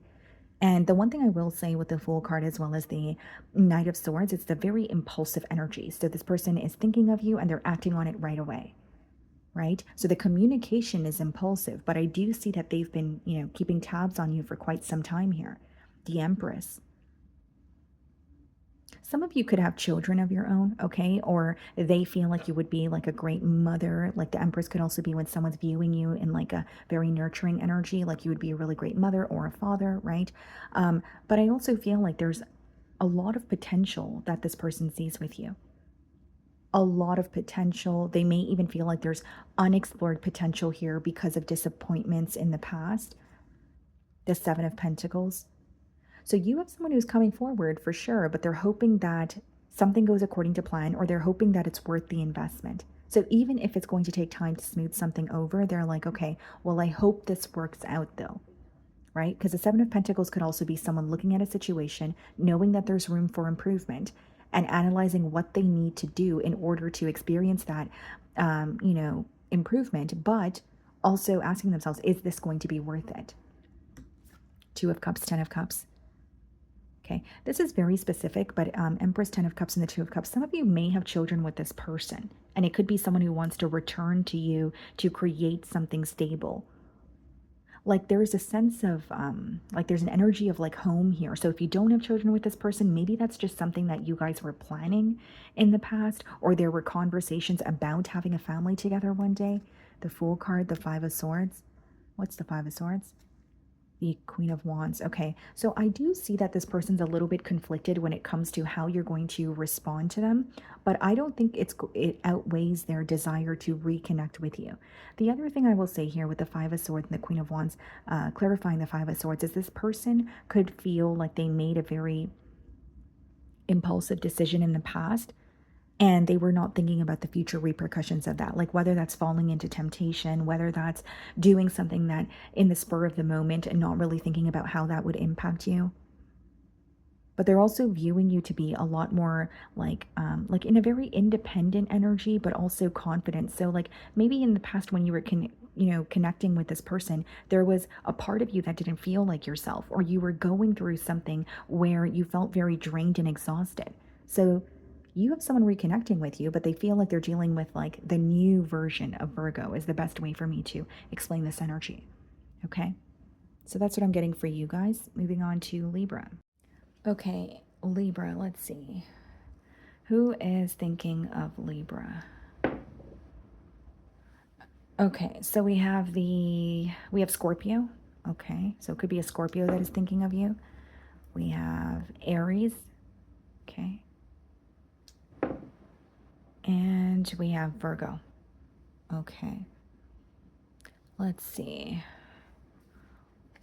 And the one thing I will say with the Fool card as well as the Knight of Swords, it's the very impulsive energy. So this person is thinking of you and they're acting on it right away. Right? So the communication is impulsive, but I do see that they've been, keeping tabs on you for quite some time here. The Empress. Some of you could have children of your own, okay? Or they feel like you would be like a great mother. Like the Empress could also be when someone's viewing you in like a very nurturing energy, like you would be a really great mother or a father, right? But I also feel like there's a lot of potential that this person sees with you. A lot of potential. They may even feel like there's unexplored potential here because of disappointments in the past. The Seven of Pentacles. So you have someone who's coming forward for sure, but they're hoping that something goes according to plan, or they're hoping that it's worth the investment. So even if it's going to take time to smooth something over, they're like, okay, well, I hope this works out though, right? Because the Seven of Pentacles could also be someone looking at a situation, knowing that there's room for improvement, and analyzing what they need to do in order to experience that, improvement, but also asking themselves, is this going to be worth it? Two of Cups, Ten of Cups. Okay, this is very specific, but Empress, Ten of Cups, and the Two of Cups. Some of you may have children with this person, and it could be someone who wants to return to you to create something stable. Like there's a sense of, like there's an energy of like home here. So if you don't have children with this person, maybe that's just something that you guys were planning in the past, or there were conversations about having a family together one day. The Fool card, the Five of Swords. What's the Five of Swords? The Queen of Wands. Okay, so I do see that this person's a little bit conflicted when it comes to how you're going to respond to them, but I don't think it outweighs their desire to reconnect with you. The other thing I will say here with the Five of Swords and the Queen of Wands, clarifying the Five of Swords, is this person could feel like they made a very impulsive decision in the past, And they were not thinking about the future repercussions of that, like whether that's falling into temptation, whether that's doing something that in the spur of the moment and not really thinking about how that would impact you. But they're also viewing you to be a lot more like in a very independent energy, but also confident. So like maybe in the past when you were connecting with this person, there was a part of you that didn't feel like yourself, or you were going through something where you felt very drained and exhausted. So you have someone reconnecting with you, but they feel like they're dealing with like the new version of Virgo is the best way for me to explain this energy. Okay. So that's what I'm getting for you guys. Moving on to Libra. Okay, Libra, let's see. Who is thinking of Libra? Okay, so we have Scorpio. Okay, so it could be a Scorpio that is thinking of you. We have Aries. Okay. And we have Virgo. Okay. Let's see.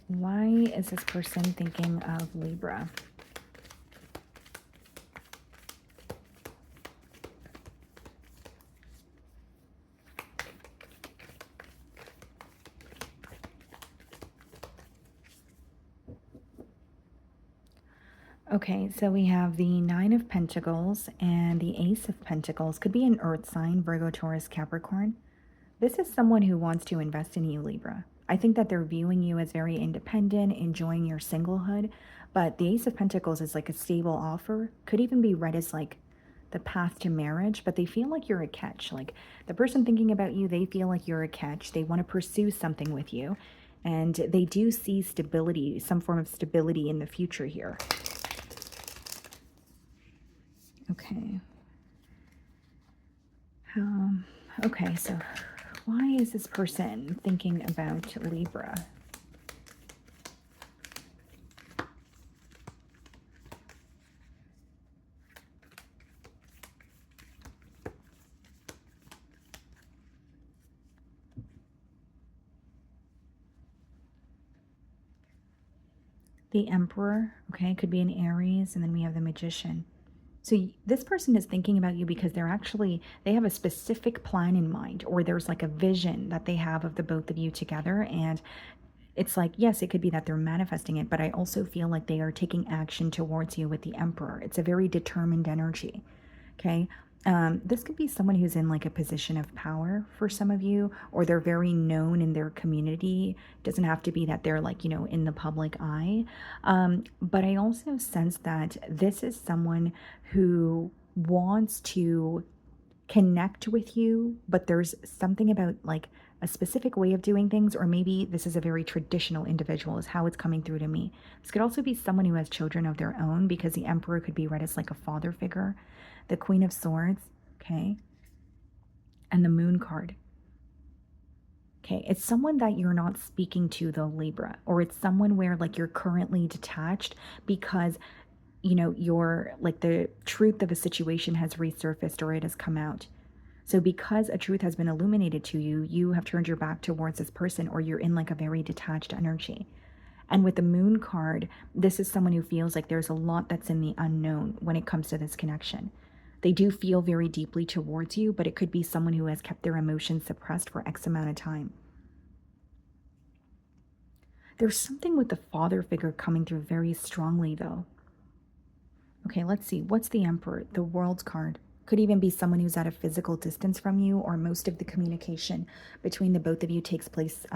Why is this person thinking of Libra? Okay, so we have the Nine of Pentacles and the Ace of Pentacles. Could be an earth sign, Virgo, Taurus, Capricorn. This is someone who wants to invest in you, Libra. I think that they're viewing you as very independent, enjoying your singlehood. But the Ace of Pentacles is like a stable offer. Could even be read as like the path to marriage, but they feel like you're a catch. Like the person thinking about you, they feel like you're a catch. They want to pursue something with you. And they do see stability, some form of stability in the future here. Okay. Okay, so why is this person thinking about Libra? The Emperor, okay, could be an Aries, and then we have the Magician. So this person is thinking about you because they have a specific plan in mind, or there's like a vision that they have of the both of you together. And it's like, yes, it could be that they're manifesting it, but I also feel like they are taking action towards you with the Emperor. It's a very determined energy. Okay. This could be someone who's in like a position of power for some of you, or they're very known in their community. It doesn't have to be that they're like, in the public eye. But I also sense that this is someone who wants to connect with you, but there's something about like a specific way of doing things, or maybe this is a very traditional individual, is how it's coming through to me. This could also be someone who has children of their own, because the Emperor could be read as like a father figure. The Queen of Swords, okay, and the Moon card. Okay, it's someone that you're not speaking to, though, Libra, or it's someone where like you're currently detached because you're like the truth of a situation has resurfaced, or it has come out. So because a truth has been illuminated to you, you have turned your back towards this person, or you're in like a very detached energy. And with the Moon card, this is someone who feels like there's a lot that's in the unknown when it comes to this connection. They do feel very deeply towards you, but it could be someone who has kept their emotions suppressed for X amount of time. There's something with the father figure coming through very strongly, though. Okay, let's see. What's the Emperor? The World's card. Could even be someone who's at a physical distance from you, or most of the communication between the both of you takes place,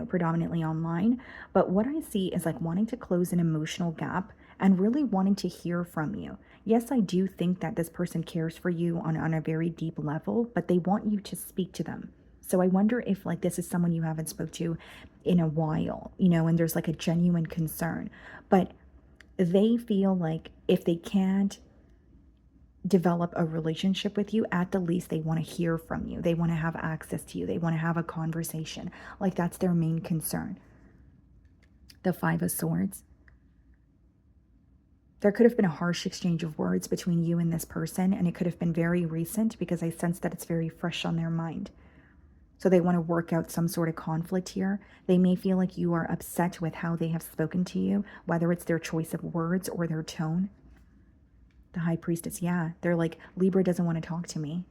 predominantly online. But what I see is like wanting to close an emotional gap and really wanting to hear from you. Yes, I do think that this person cares for you on a very deep level, but they want you to speak to them. So I wonder if like this is someone you haven't spoke to in a while, and there's like a genuine concern. But they feel like if they can't develop a relationship with you, at the least they want to hear from you. They want to have access to you. They want to have a conversation. Like that's their main concern. The Five of Swords. There could have been a harsh exchange of words between you and this person, and it could have been very recent because I sense that it's very fresh on their mind. So they want to work out some sort of conflict here. They may feel like you are upset with how they have spoken to you, whether it's their choice of words or their tone. The High Priestess, yeah. They're like, Libra doesn't want to talk to me.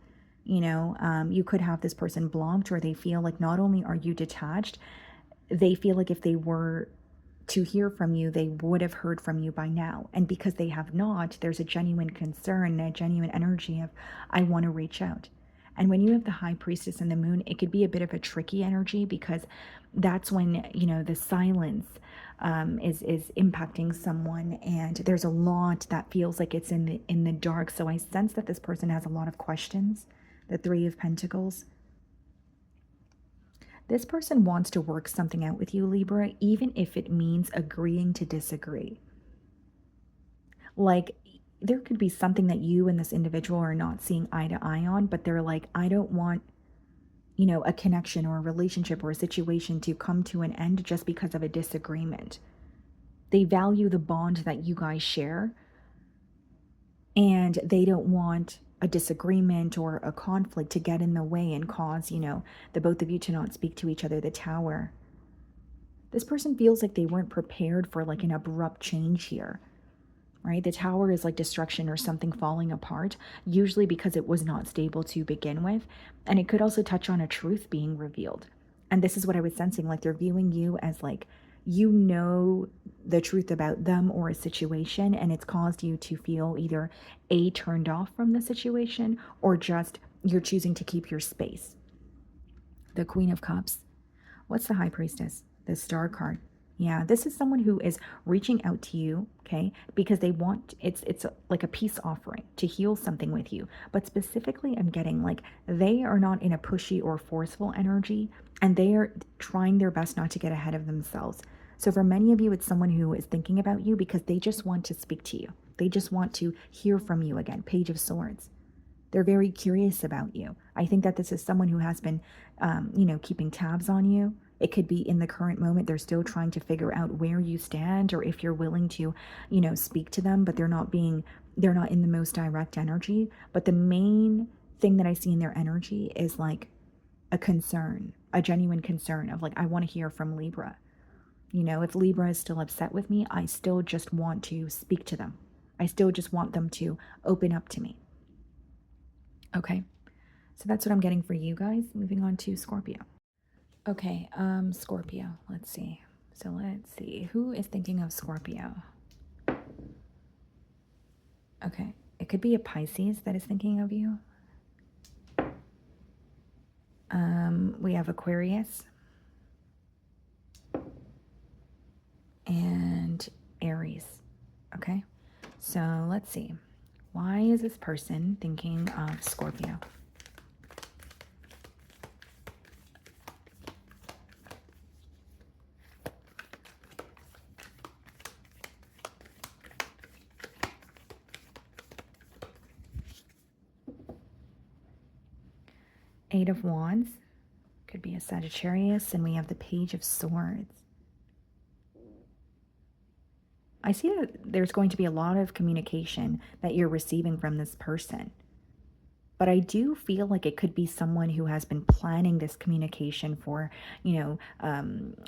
You know, you could have this person blocked, or they feel like not only are you detached, they feel like if they were to hear from you, they would have heard from you by now. And because they have not, there's a genuine concern, a genuine energy of, I want to reach out. And when you have the High Priestess and the Moon, it could be a bit of a tricky energy, because that's when, you know, the silence is impacting someone, and there's a lot that feels like it's in the dark. So I sense that this person has a lot of questions. The Three of Pentacles. This person wants to work something out with you, Libra, even if it means agreeing to disagree. Like, there could be something that you and this individual are not seeing eye to eye on, but they're like, I don't want, you know, a connection or a relationship or a situation to come to an end just because of a disagreement. They value the bond that you guys share, and they don't want a disagreement or a conflict to get in the way and cause, you know, the both of you to not speak to each other. The Tower. This person feels like they weren't prepared for like an abrupt change here, right? The Tower is like destruction or something falling apart, usually because it was not stable to begin with. And it could also touch on a truth being revealed. And this is what I was sensing, like they're viewing you as like, you know, the truth about them or a situation, and it's caused you to feel either A, turned off from the situation, or just you're choosing to keep your space. The Queen of Cups. What's the High Priestess? The Star card. Yeah, this is someone who is reaching out to you, okay, because they want, it's like a peace offering to heal something with you. But specifically, I'm getting like they are not in a pushy or forceful energy, and they are trying their best not to get ahead of themselves. So for many of you, it's someone who is thinking about you because they just want to speak to you. They just want to hear from you again. Page of Swords. They're very curious about you. I think that this is someone who has been, you know, keeping tabs on you. It could be in the current moment, they're still trying to figure out where you stand, or if you're willing to, you know, speak to them, but they're not in the most direct energy. But the main thing that I see in their energy is like a concern, a genuine concern of like, I want to hear from Libra. You know, if Libra is still upset with me, I still just want to speak to them. I still just want them to open up to me. Okay, so that's what I'm getting for you guys. Moving on to Scorpio. Okay, Scorpio, let's see. So let's see, who is thinking of Scorpio? Okay, it could be a Pisces that is thinking of you. We have Aquarius and Aries. Okay, so let's see. Why is this person thinking of Scorpio? Eight of Wands. Could be a Sagittarius, and we have the Page of Swords. I see that there's going to be a lot of communication that you're receiving from this person. But I do feel like it could be someone who has been planning this communication for, you know,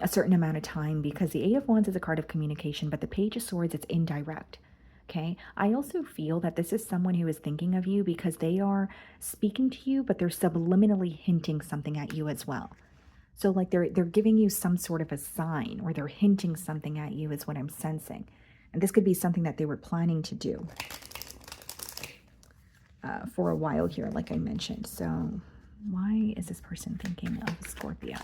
a certain amount of time, because the Eight of Wands is a card of communication, but the Page of Swords, it's indirect. Okay. I also feel that this is someone who is thinking of you because they are speaking to you, but they're subliminally hinting something at you as well. So like they're giving you some sort of a sign, or they're hinting something at you is what I'm sensing. And this could be something that they were planning to do for a while here, like I mentioned. So why is this person thinking of Scorpio?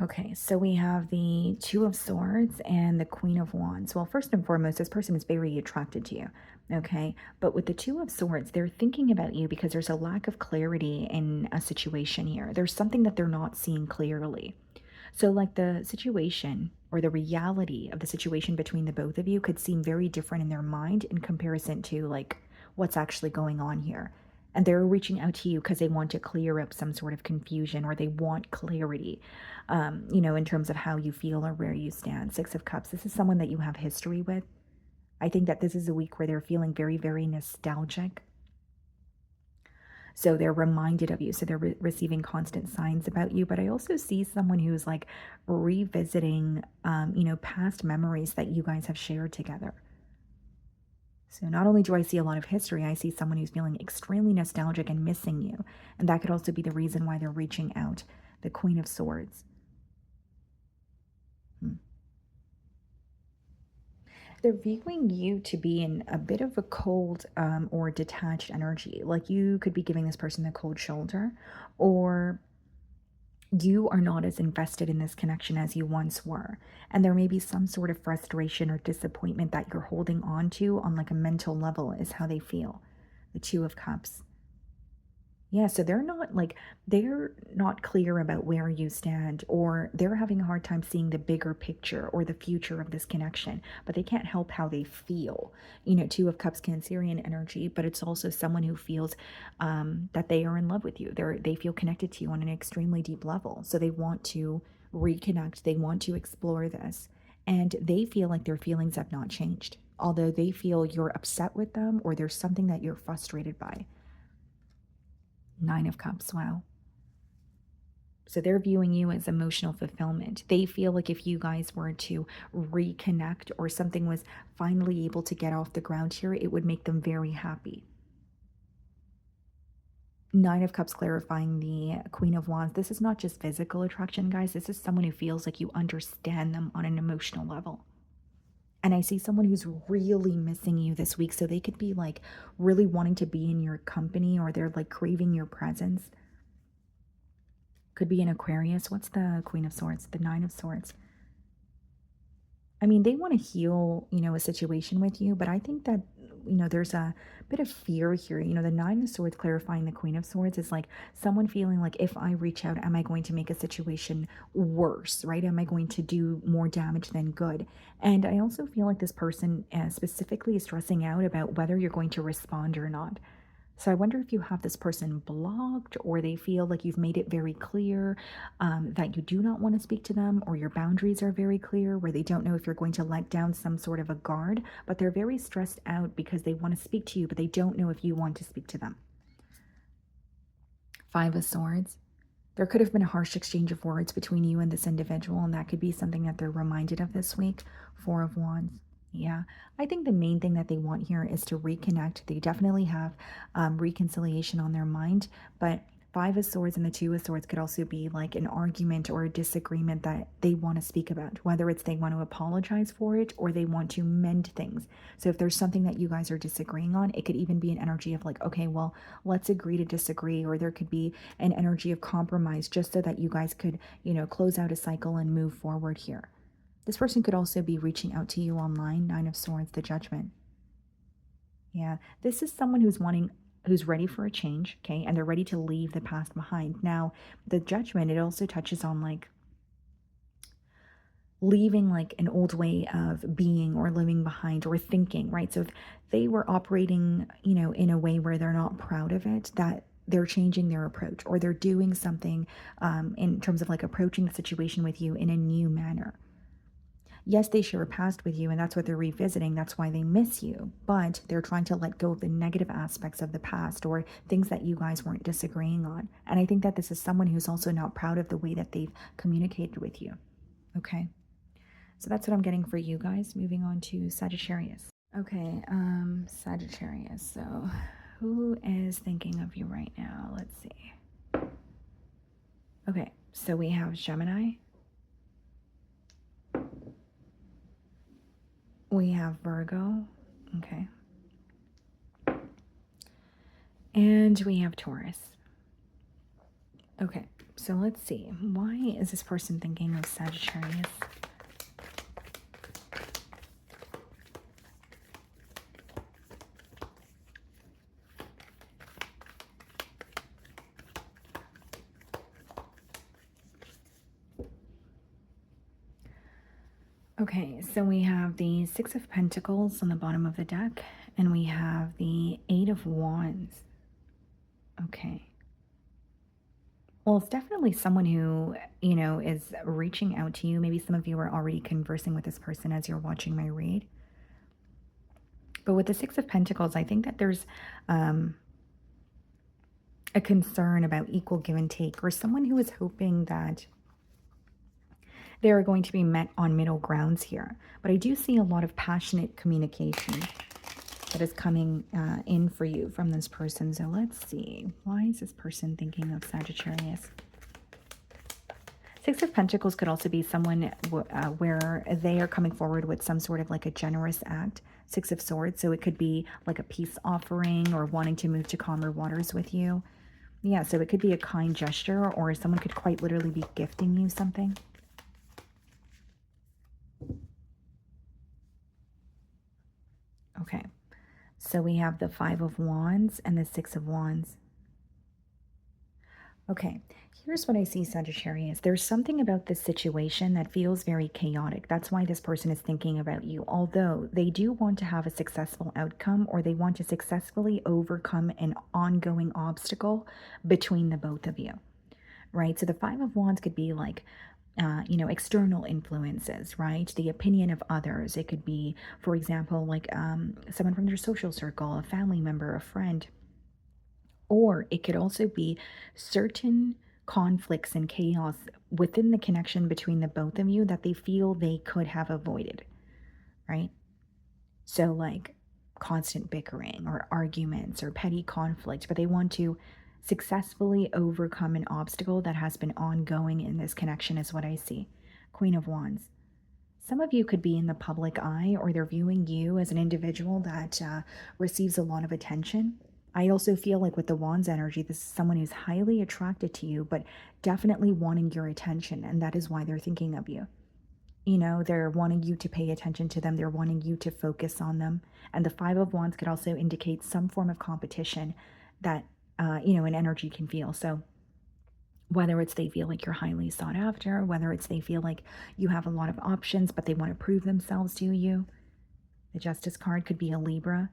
Okay, so we have the Two of Swords and the Queen of Wands. Well, first and foremost, this person is very attracted to you, okay? But with the Two of Swords, they're thinking about you because there's a lack of clarity in a situation here. There's something that they're not seeing clearly. So like the situation or the reality of the situation between the both of you could seem very different in their mind in comparison to like what's actually going on here. And they're reaching out to you because they want to clear up some sort of confusion, or they want clarity, you know, in terms of how you feel or where you stand. Six of Cups. This is someone that you have history with. I think that this is a week where they're feeling very, very nostalgic. So they're reminded of you. So they're receiving constant signs about you. But I also see someone who's like revisiting, past memories that you guys have shared together. So not only do I see a lot of history, I see someone who's feeling extremely nostalgic and missing you. And that could also be the reason why they're reaching out. The Queen of Swords. Hmm. They're viewing you to be in a bit of a cold or detached energy. Like you could be giving this person the cold shoulder, or you are not as invested in this connection as you once were. And there may be some sort of frustration or disappointment that you're holding on to on like a mental level, is how they feel. The Two of Cups. Yeah, so they're not clear about where you stand, or they're having a hard time seeing the bigger picture or the future of this connection, but they can't help how they feel. Two of Cups, Cancerian energy, but it's also someone who feels that they are in love with you. They feel connected to you on an extremely deep level. So they want to reconnect, they want to explore this, and they feel like their feelings have not changed. Although they feel you're upset with them or there's something that you're frustrated by. Nine of Cups, wow. So they're viewing you as emotional fulfillment. They feel like if you guys were to reconnect or something was finally able to get off the ground here, it would make them very happy. Nine of Cups clarifying the Queen of Wands. This is not just physical attraction, guys. This is someone who feels like you understand them on an emotional level. And I see someone who's really missing you this week. So they could be like really wanting to be in your company, or they're like craving your presence. Could be an Aquarius. What's the Queen of Swords? The Nine of Swords. I mean, they want to heal, a situation with you, but I think that, there's a bit of fear here. The Nine of Swords clarifying the Queen of Swords is like someone feeling like, if I reach out, am I going to make a situation worse, right? Am I going to do more damage than good? And I also feel like this person specifically is stressing out about whether you're going to respond or not. So I wonder if you have this person blocked, or they feel like you've made it very clear that you do not want to speak to them, or your boundaries are very clear where they don't know if you're going to let down some sort of a guard, but they're very stressed out because they want to speak to you, but they don't know if you want to speak to them. Five of Swords. There could have been a harsh exchange of words between you and this individual, and that could be something that they're reminded of this week. Four of Wands. Yeah, I think the main thing that they want here is to reconnect. They definitely have reconciliation on their mind, but Five of Swords and the Two of Swords could also be like an argument or a disagreement that they want to speak about, whether it's they want to apologize for it or they want to mend things. So if there's something that you guys are disagreeing on, it could even be an energy of like, okay, well, let's agree to disagree, or there could be an energy of compromise just so that you guys could, close out a cycle and move forward here. This person could also be reaching out to you online. Nine of Swords, the Judgment. Yeah, this is someone who's ready for a change, okay? And they're ready to leave the past behind. Now, the Judgment, it also touches on like leaving like an old way of being or living behind or thinking, right? So if they were operating, in a way where they're not proud of it, that they're changing their approach, or they're doing something in terms of like approaching the situation with you in a new manner. Yes, they share a past with you, and that's what they're revisiting. That's why they miss you. But they're trying to let go of the negative aspects of the past, or things that you guys weren't disagreeing on. And I think that this is someone who's also not proud of the way that they've communicated with you. Okay. So that's what I'm getting for you guys. Moving on to Sagittarius. Okay, Sagittarius. So who is thinking of you right now? Let's see. Okay, so we have Gemini. We have Virgo. Okay. And we have Taurus. Okay, so let's see. Why is this person thinking of Sagittarius? Okay, so we have the Six of Pentacles on the bottom of the deck, and we have the Eight of Wands. Okay. Well, it's definitely someone who, is reaching out to you. Maybe some of you are already conversing with this person as you're watching my read. But with the Six of Pentacles, I think that there's um, a concern about equal give and take, or someone who is hoping that they are going to be met on middle grounds here. But I do see a lot of passionate communication that is coming in for you from this person. So let's see. Why is this person thinking of Sagittarius? Six of Pentacles could also be someone where they are coming forward with some sort of like a generous act. Six of Swords. So it could be like a peace offering or wanting to move to calmer waters with you. Yeah, so it could be a kind gesture, or someone could quite literally be gifting you something. Okay, so we have the Five of Wands and the Six of Wands. Okay, here's what I see, Sagittarius. There's something about this situation that feels very chaotic. That's why this person is thinking about you. Although they do want to have a successful outcome, or they want to successfully overcome an ongoing obstacle between the both of you, right? So the Five of Wands could be like, you know, external influences, right? The opinion of others. It could be, for example, like someone from their social circle, a family member, a friend. Or it could also be certain conflicts and chaos within the connection between the both of you that they feel they could have avoided, right? So, like constant bickering or arguments or petty conflict, but they want to successfully overcome an obstacle that has been ongoing in this connection, is what I see. Queen of Wands. Some of you could be in the public eye, or they're viewing you as an individual that receives a lot of attention. I also feel like with the Wands energy, this is someone who's highly attracted to you, but definitely wanting your attention. And that is why they're thinking of you. You know, they're wanting you to pay attention to them. They're wanting you to focus on them. And the Five of Wands could also indicate some form of competition that, you know, an energy can feel. So whether it's they feel like you're highly sought after, whether it's they feel like you have a lot of options, but they want to prove themselves to you. The Justice card could be a Libra.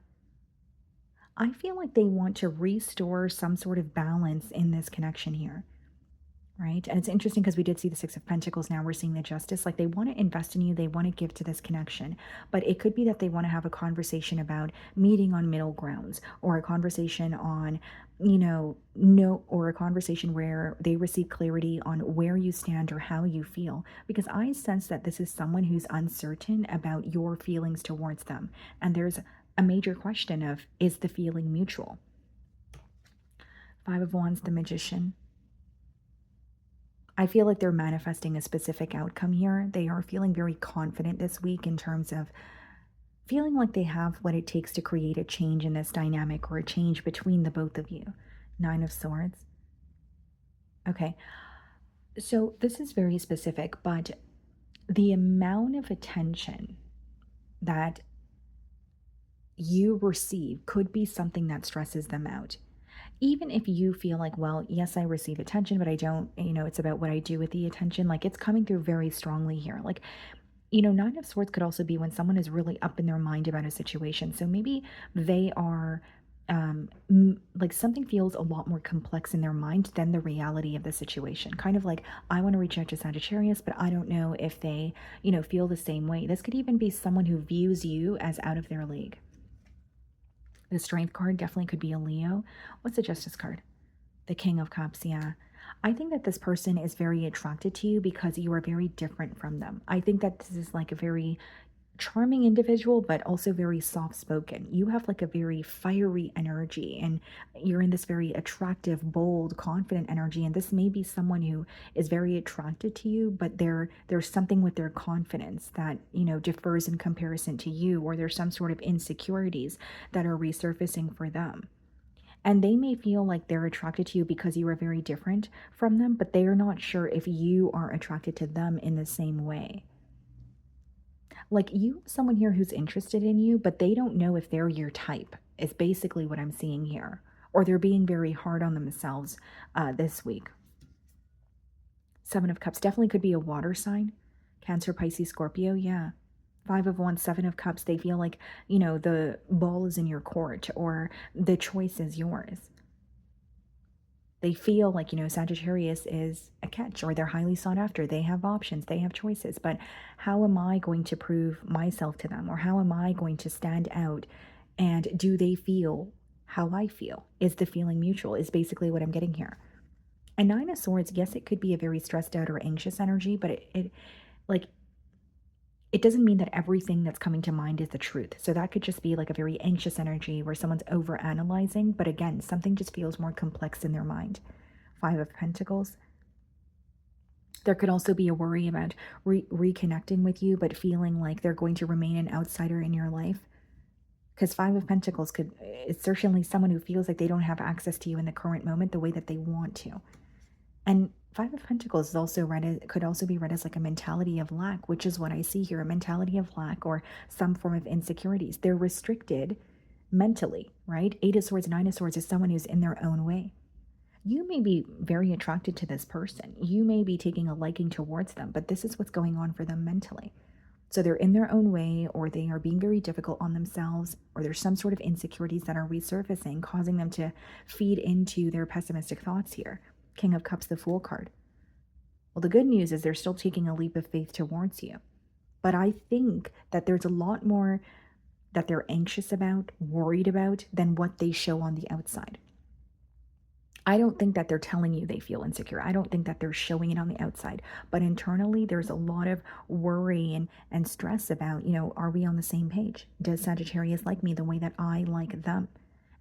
I feel like they want to restore some sort of balance in this connection here, right? And it's interesting because we did see the Six of Pentacles. Now we're seeing the Justice. Like they want to invest in you. They want to give to this connection. But it could be that they want to have a conversation about meeting on middle grounds, or a conversation on, you know, no, or a conversation where they receive clarity on where you stand or how you feel. Because I sense that this is someone who's uncertain about your feelings towards them. And there's a major question of, is the feeling mutual? Five of Wands, the Magician. I feel like they're manifesting a specific outcome here. They are feeling very confident this week in terms of feeling like they have what it takes to create a change in this dynamic, or a change between the both of you. Nine of Swords. Okay, so this is very specific, but the amount of attention that you receive could be something that stresses them out. Even if you feel like, well, yes, I receive attention, but I don't, you know, it's about what I do with the attention. Like it's coming through very strongly here. Like, you know, Nine of Swords could also be when someone is really up in their mind about a situation. So maybe they are like something feels a lot more complex in their mind than the reality of the situation. Kind of like, I want to reach out to Sagittarius, but I don't know if they, you know, feel the same way. This could even be someone who views you as out of their league. The Strength card definitely could be a Leo. What's the Justice card? The King of Cups, yeah. I think that this person is very attracted to you because you are very different from them. I think that this is like a very charming individual, but also very soft-spoken. You have like a very fiery energy, and you're in this very attractive, bold, confident energy. And this may be someone who is very attracted to you, but there's something with their confidence that, you know, differs in comparison to you, or there's some sort of insecurities that are resurfacing for them. And they may feel like they're attracted to you because you are very different from them, but they are not sure if you are attracted to them in the same way. Like you have someone here who's interested in you, but they don't know if they're your type, is basically what I'm seeing here. Or they're being very hard on themselves this week. Seven of Cups definitely could be a water sign. Cancer, Pisces, Scorpio, yeah. Five of Wands, Seven of Cups, they feel like, you know, the ball is in your court, or the choice is yours. They feel like, you know, Sagittarius is a catch, or they're highly sought after. They have options, they have choices, but how am I going to prove myself to them? Or how am I going to stand out And do they feel how I feel? Is the feeling mutual? Is basically what I'm getting here. And Nine of Swords, yes, it could be a very stressed out or anxious energy, but like it doesn't mean that everything that's coming to mind is the truth. So that could just be like a very anxious energy where someone's over analyzing, but again, something just feels more complex in their mind. Five of Pentacles. There could also be a worry about reconnecting with you, but feeling like they're going to remain an outsider in your life. Because Five of Pentacles it's certainly someone who feels like they don't have access to you in the current moment the way that they want to. And Five of Pentacles is also could also be read as like a mentality of lack, which is what I see here, a mentality of lack or some form of insecurities. They're restricted mentally, right? Eight of Swords, Nine of Swords is someone who's in their own way. You may be very attracted to this person. You may be taking a liking towards them, but this is what's going on for them mentally. So they're in their own way, or they are being very difficult on themselves, or there's some sort of insecurities that are resurfacing, causing them to feed into their pessimistic thoughts here. King of Cups, the Fool card. Well, the good news is they're still taking a leap of faith towards you. But I think that there's a lot more that they're anxious about, worried about, than what they show on the outside. I don't think that they're telling you they feel insecure. I don't think that they're showing it on the outside. But internally, there's a lot of worry and stress about, are we on the same page? Does Sagittarius like me the way that I like them?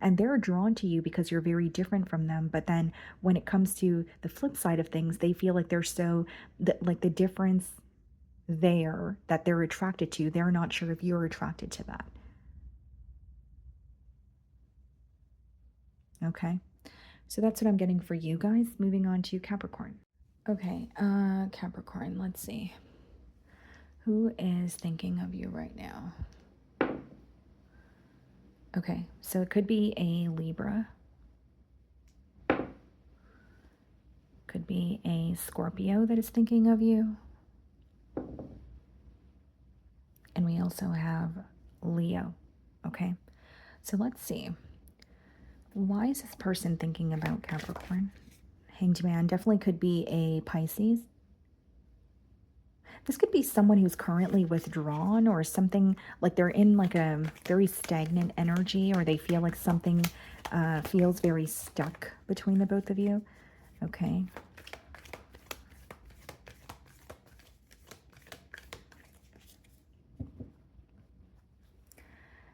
And they're drawn to you because you're very different from them. But then when it comes to the flip side of things, they feel like they're like the difference there that they're attracted to, they're not sure if you're attracted to that. Okay. So that's what I'm getting for you guys. Moving on to Capricorn. Okay, Capricorn, let's see. Who is thinking of you right now? Okay, so it could be a Libra. Could be a Scorpio that is thinking of you. And we also have Leo. Okay, so let's see. Why is this person thinking about Capricorn? Hanged Man definitely could be a Pisces. This could be someone who's currently withdrawn or something, like they're in like a very stagnant energy, or they feel like something feels very stuck between the both of you. Okay.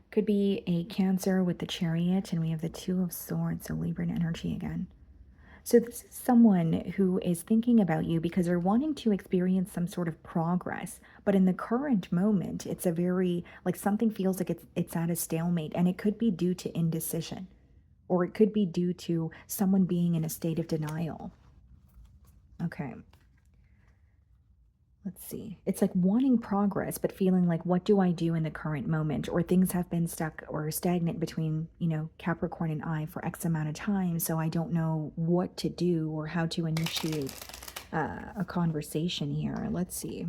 Could be a Cancer with the Chariot, and we have the Two of Swords, so Libran energy again. So this is someone who is thinking about you because they're wanting to experience some sort of progress. But in the current moment, it's a very, like something feels like it's at a stalemate, and it could be due to indecision, or it could be due to someone being in a state of denial. Okay. Let's see. It's like wanting progress, but feeling like, what do I do in the current moment? Or things have been stuck or stagnant between, Capricorn and I for X amount of time. So I don't know what to do or how to initiate a conversation here. Let's see.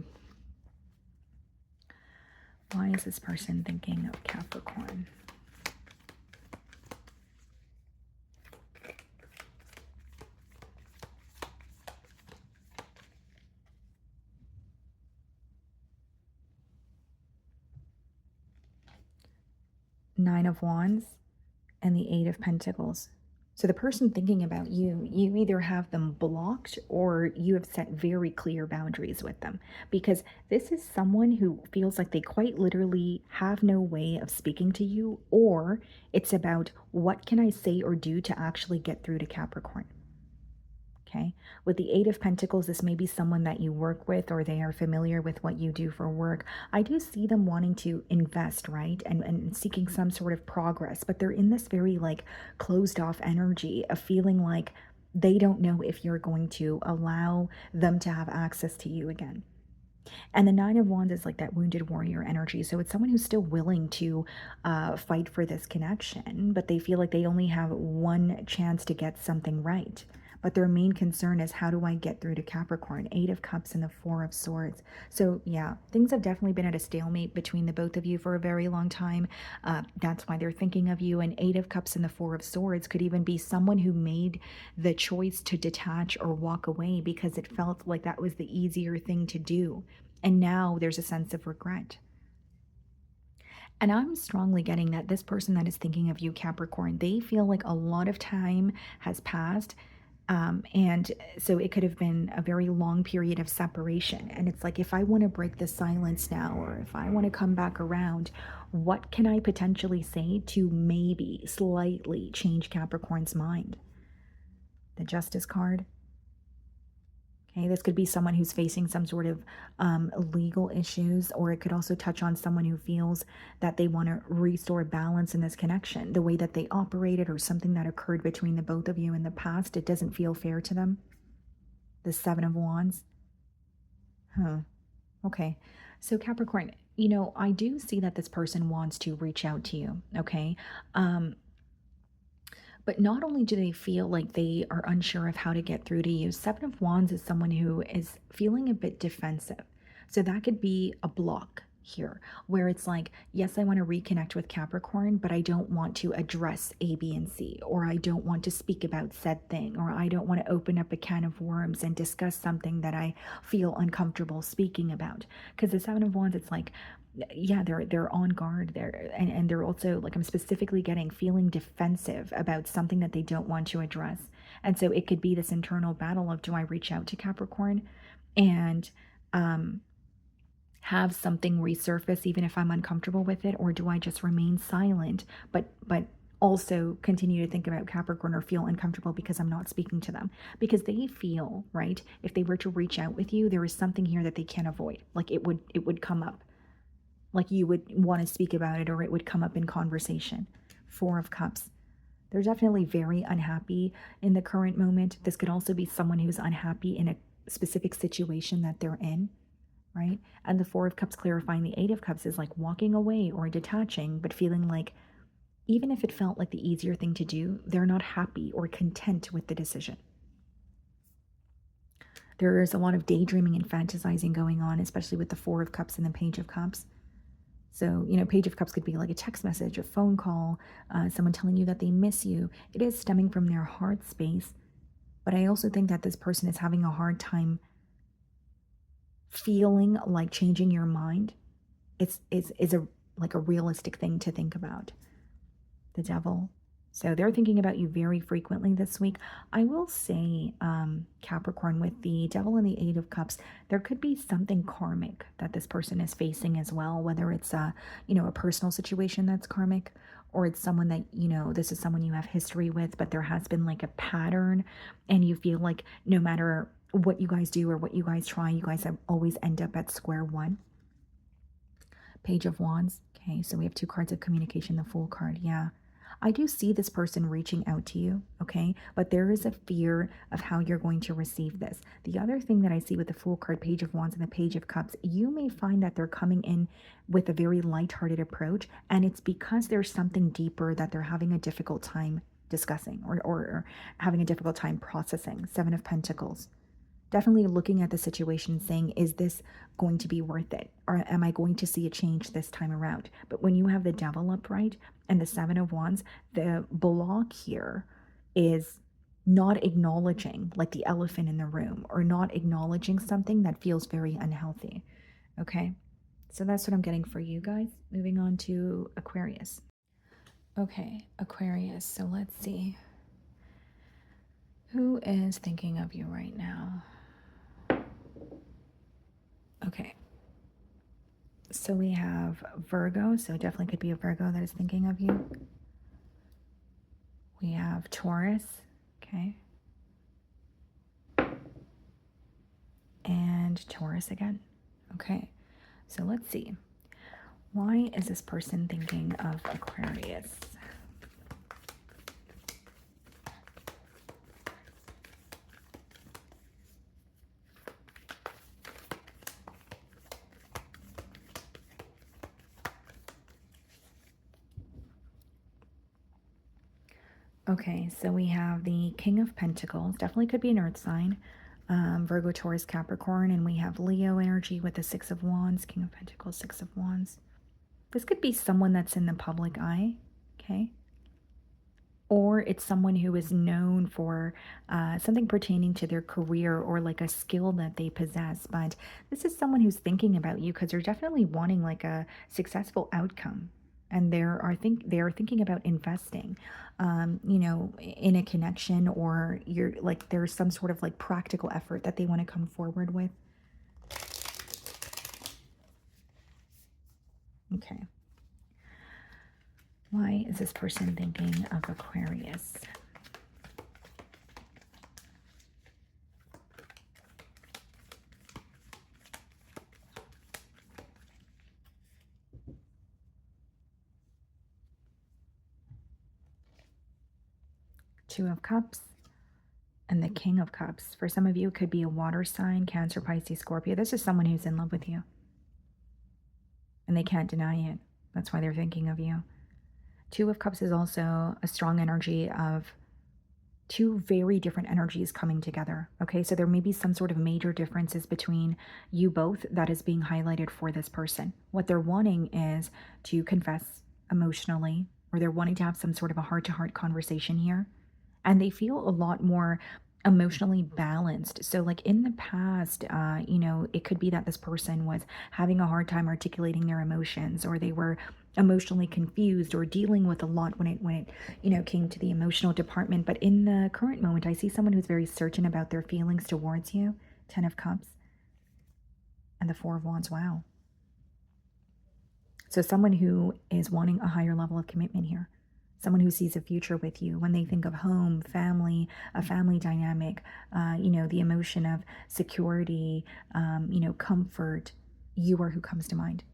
Why is this person thinking of Capricorn? Nine of Wands and the Eight of Pentacles. So the person thinking about you either have them blocked or you have set very clear boundaries with them, because this is someone who feels like they quite literally have no way of speaking to you, or it's about what can I say or do to actually get through to Capricorn. Okay. With the Eight of Pentacles, this may be someone that you work with, or they are familiar with what you do for work. I do see them wanting to invest, right? And seeking some sort of progress, but they're in this very like closed off energy of feeling like they don't know if you're going to allow them to have access to you again. And the Nine of Wands is like that wounded warrior energy. So it's someone who's still willing to fight for this connection, but they feel like they only have one chance to get something right. But their main concern is, how do I get through to Capricorn? Eight of Cups and the Four of Swords. So yeah, things have definitely been at a stalemate between the both of you for a very long time. That's why they're thinking of you. And Eight of Cups and the Four of Swords could even be someone who made the choice to detach or walk away because it felt like that was the easier thing to do. And now there's a sense of regret. And I'm strongly getting that this person that is thinking of you, Capricorn, they feel like a lot of time has passed. And so it could have been a very long period of separation. And it's like, if I want to break the silence now, or if I want to come back around, what can I potentially say to maybe slightly change Capricorn's mind? The Justice card. Okay, this could be someone who's facing some sort of legal issues, or it could also touch on someone who feels that they want to restore balance in this connection. The way that they operated or something that occurred between the both of you in the past, it doesn't feel fair to them. The Seven of Wands. Huh. Okay. So Capricorn, I do see that this person wants to reach out to you, okay? Um, But not only do they feel like they are unsure of how to get through to you, Seven of Wands is someone who is feeling a bit defensive. So that could be a block here, where it's like, yes, I want to reconnect with Capricorn, but I don't want to address A, B, and C, or I don't want to speak about said thing, or I don't want to open up a can of worms and discuss something that I feel uncomfortable speaking about. Because the Seven of Wands, it's like, yeah, they're on guard there, and they're also, like, I'm specifically getting feeling defensive about something that they don't want to address. And so it could be this internal battle of, do I reach out to Capricorn and have something resurface even if I'm uncomfortable with it, or do I just remain silent but also continue to think about Capricorn or feel uncomfortable because I'm not speaking to them? Because they feel, right, if they were to reach out with you, there is something here that they can't avoid. Like, it would come up, like you would want to speak about it, or it would come up in conversation. Four of Cups. They're definitely very unhappy in the current moment. This could also be someone who's unhappy in a specific situation that they're in, right? And the Four of Cups clarifying the Eight of Cups is like walking away or detaching, but feeling like even if it felt like the easier thing to do, they're not happy or content with the decision. There is a lot of daydreaming and fantasizing going on, especially with the Four of Cups and the Page of Cups. So, Page of Cups could be like a text message, a phone call, someone telling you that they miss you. It is stemming from their heart space. But I also think that this person is having a hard time feeling like changing your mind. Is a like a realistic thing to think about. The Devil. So they're thinking about you very frequently this week. I will say, Capricorn, with the Devil and the Eight of Cups, there could be something karmic that this person is facing as well, whether it's a personal situation that's karmic, or it's someone that, this is someone you have history with, but there has been like a pattern, and you feel like no matter what you guys do or what you guys try, you guys always end up at square one. Page of Wands. Okay, so we have two cards of communication, the Fool card. Yeah. I do see this person reaching out to you, okay? But there is a fear of how you're going to receive this. The other thing that I see with the Fool card, Page of Wands, and the Page of Cups, you may find that they're coming in with a very lighthearted approach, and it's because there's something deeper that they're having a difficult time discussing, or having a difficult time processing. Seven of Pentacles. Definitely looking at the situation and saying, is this going to be worth it? Or am I going to see a change this time around? But when you have the Devil upright and the Seven of Wands, the block here is not acknowledging, like the elephant in the room, or not acknowledging something that feels very unhealthy. Okay? So that's what I'm getting for you guys. Moving on to Aquarius. Okay, Aquarius. So let's see. Who is thinking of you right now? Okay. So we have Virgo. So it definitely could be a Virgo that is thinking of you. We have Taurus. Okay. And Taurus again. Okay. So let's see. Why is this person thinking of Aquarius? Okay, so we have the King of Pentacles. Definitely could be an earth sign. Virgo, Taurus, Capricorn. And we have Leo energy with the Six of Wands. King of Pentacles, Six of Wands. This could be someone that's in the public eye. Okay. Or it's someone who is known for something pertaining to their career, or like a skill that they possess. But this is someone who's thinking about you because they're definitely wanting like a successful outcome. And they're thinking about investing, in a connection, or you're like there's some sort of like practical effort that they want to come forward with. Okay. Why is this person thinking of Aquarius? Two of Cups and the King of Cups. For some of you, it could be a water sign, Cancer, Pisces, Scorpio. This is someone who's in love with you, and they can't deny it. That's why they're thinking of you. Two of Cups is also a strong energy of two very different energies coming together. Okay, so there may be some sort of major differences between you both that is being highlighted for this person. What they're wanting is to confess emotionally, or they're wanting to have some sort of a heart to heart conversation here. And they feel a lot more emotionally balanced. So, like in the past, it could be that this person was having a hard time articulating their emotions, or they were emotionally confused or dealing with a lot when it came to the emotional department. But in the current moment, I see someone who's very certain about their feelings towards you. 10 of Cups and the Four of Wands. Wow. So someone who is wanting a higher level of commitment here, someone who sees a future with you. When they think of home, family, a family dynamic, the emotion of security, comfort, you are who comes to mind.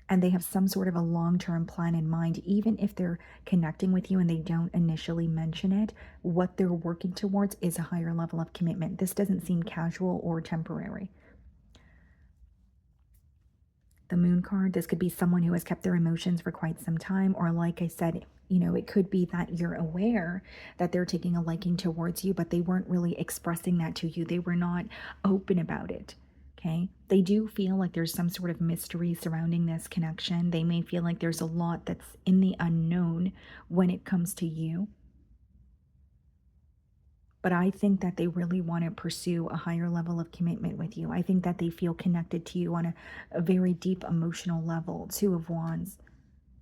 And they have some sort of a long-term plan in mind, even if they're connecting with you and they don't initially mention it. What they're working towards is a higher level of commitment. This doesn't seem casual or temporary. The Moon card, this could be someone who has kept their emotions for quite some time, or like I said, it could be that you're aware that they're taking a liking towards you, but they weren't really expressing that to you. They were not open about it. Okay. They do feel like there's some sort of mystery surrounding this connection. They may feel like there's a lot that's in the unknown when it comes to you. But I think that they really want to pursue a higher level of commitment with you. I think that they feel connected to you on a very deep emotional level. Two of Wands.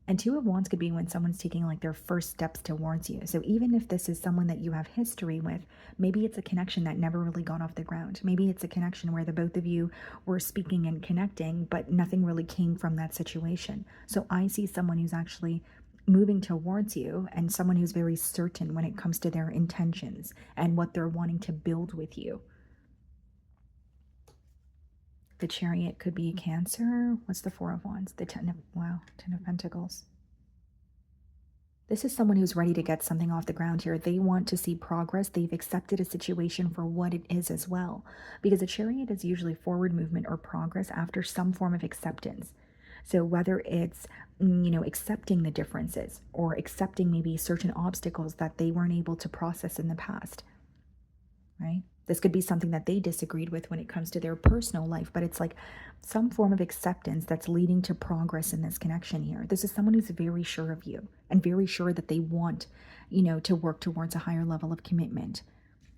And Two of Wands could be when someone's taking like their first steps towards you. So even if this is someone that you have history with, maybe it's a connection that never really got off the ground. Maybe it's a connection where the both of you were speaking and connecting, but nothing really came from that situation. So I see someone who's actually moving towards you, and someone who's very certain when it comes to their intentions and what they're wanting to build with you. The Chariot could be Cancer. What's the Four of Wands? The 10 of Pentacles. This is someone who's ready to get something off the ground here. They want to see progress. They've accepted a situation for what it is as well. Because a Chariot is usually forward movement or progress after some form of acceptance. So whether it's, accepting the differences, or accepting maybe certain obstacles that they weren't able to process in the past, right? This could be something that they disagreed with when it comes to their personal life, but it's like some form of acceptance that's leading to progress in this connection here. This is someone who's very sure of you and very sure that they want, to work towards a higher level of commitment.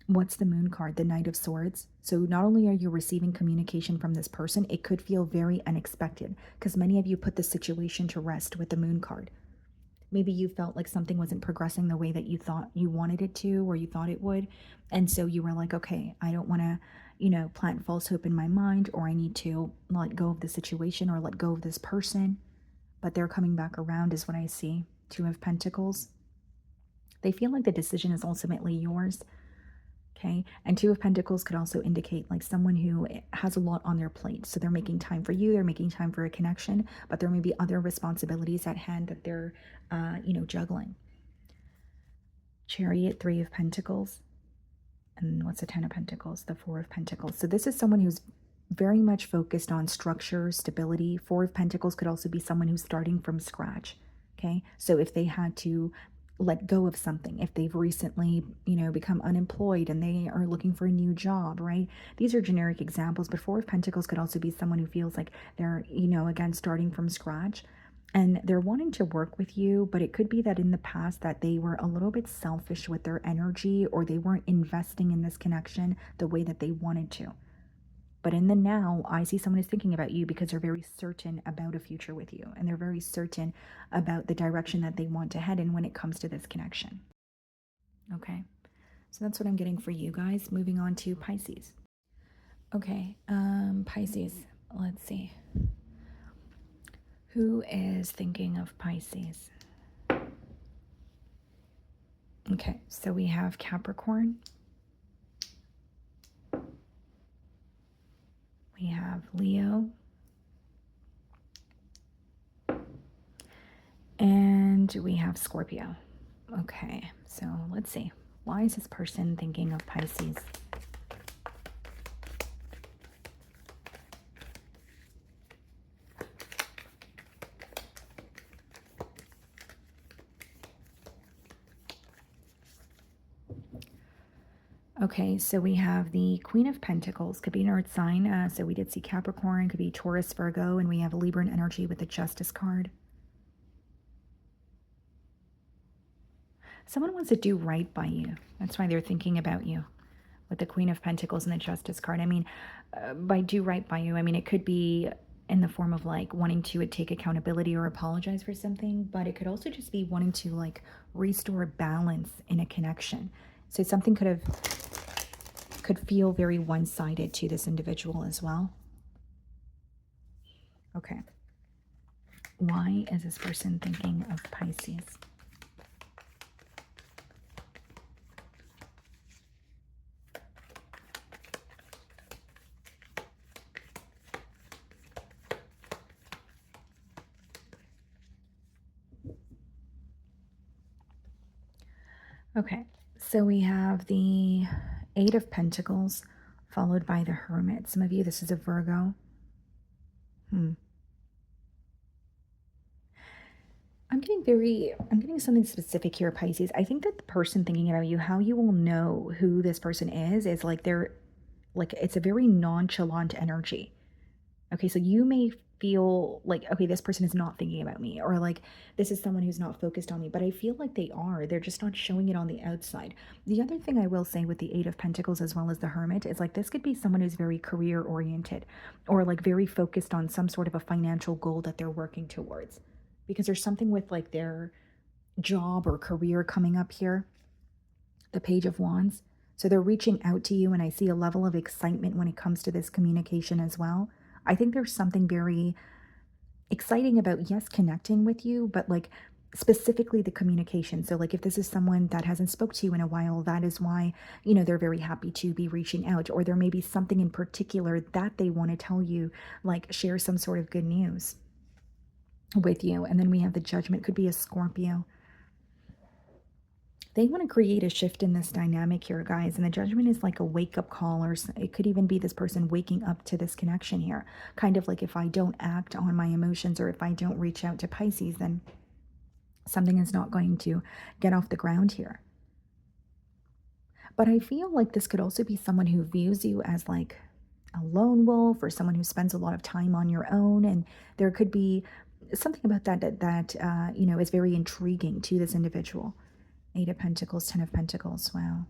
What's the Moon card? The Knight of Swords. So not only are you receiving communication from this person, it could feel very unexpected, because many of you put the situation to rest with the Moon card. Maybe you felt like something wasn't progressing the way that you thought you wanted it to, or you thought it would. And so you were like, okay, I don't want to, plant false hope in my mind, or I need to let go of the situation or let go of this person. But they're coming back around is what I see. Two of Pentacles. They feel like the decision is ultimately yours. Okay. And Two of Pentacles could also indicate like someone who has a lot on their plate. So they're making time for you, they're making time for a connection, but there may be other responsibilities at hand that they're, juggling. Chariot, Three of Pentacles. And what's the 10 of Pentacles? The Four of Pentacles. So this is someone who's very much focused on structure, stability. Four of Pentacles could also be someone who's starting from scratch. Okay. So if they had to let go of something, if they've recently, become unemployed and they are looking for a new job, right? These are generic examples, but Four of Pentacles could also be someone who feels like they're, again, starting from scratch, and they're wanting to work with you, but it could be that in the past that they were a little bit selfish with their energy, or they weren't investing in this connection the way that they wanted to. But in the now, I see someone who's thinking about you because they're very certain about a future with you. And they're very certain about the direction that they want to head in when it comes to this connection. Okay. So that's what I'm getting for you guys. Moving on to Pisces. Okay. Pisces. Let's see. Who is thinking of Pisces? Okay. So we have Capricorn. We have Leo. And we have Scorpio. Okay, so let's see. Why is this person thinking of Pisces? Okay, so we have the Queen of Pentacles, could be an earth sign. So we did see Capricorn, could be Taurus, Virgo, and we have Libra energy with the Justice card. Someone wants to do right by you. That's why they're thinking about you with the Queen of Pentacles and the Justice card. I mean, by do right by you, I mean, it could be in the form of like wanting to take accountability or apologize for something, but it could also just be wanting to like restore balance in a connection. So something could feel very one-sided to this individual as well. Okay. Why is this person thinking of Pisces? Okay, so we have the Eight of Pentacles followed by the Hermit. Some of you, this is a Virgo. I'm getting something specific here, Pisces. I think that the person thinking about you, how you will know who this person is like it's a very nonchalant energy. Okay, so you may feel like, okay, this person is not thinking about me, or like this is someone who's not focused on me, but I feel like they are. They're just not showing it on the outside. The other thing I will say with the Eight of Pentacles as well as the Hermit is like this could be someone who's very career oriented or like very focused on some sort of a financial goal that they're working towards, because there's something with like their job or career coming up here. The Page of Wands. So they're reaching out to you, and I see a level of excitement when it comes to this communication as well. I think there's something very exciting about, yes, connecting with you, but like specifically the communication. So like if this is someone that hasn't spoke to you in a while, that is why, they're very happy to be reaching out, or there may be something in particular that they want to tell you, like share some sort of good news with you. And then we have the Judgment, could be a Scorpio. They want to create a shift in this dynamic here, guys. And the Judgment is like a wake-up call, or it could even be this person waking up to this connection here. Kind of like if I don't act on my emotions, or if I don't reach out to Pisces, then something is not going to get off the ground here. But I feel like this could also be someone who views you as like a lone wolf, or someone who spends a lot of time on your own. And there could be something about that is very intriguing to this individual. Eight of Pentacles, Ten of Pentacles. Wow.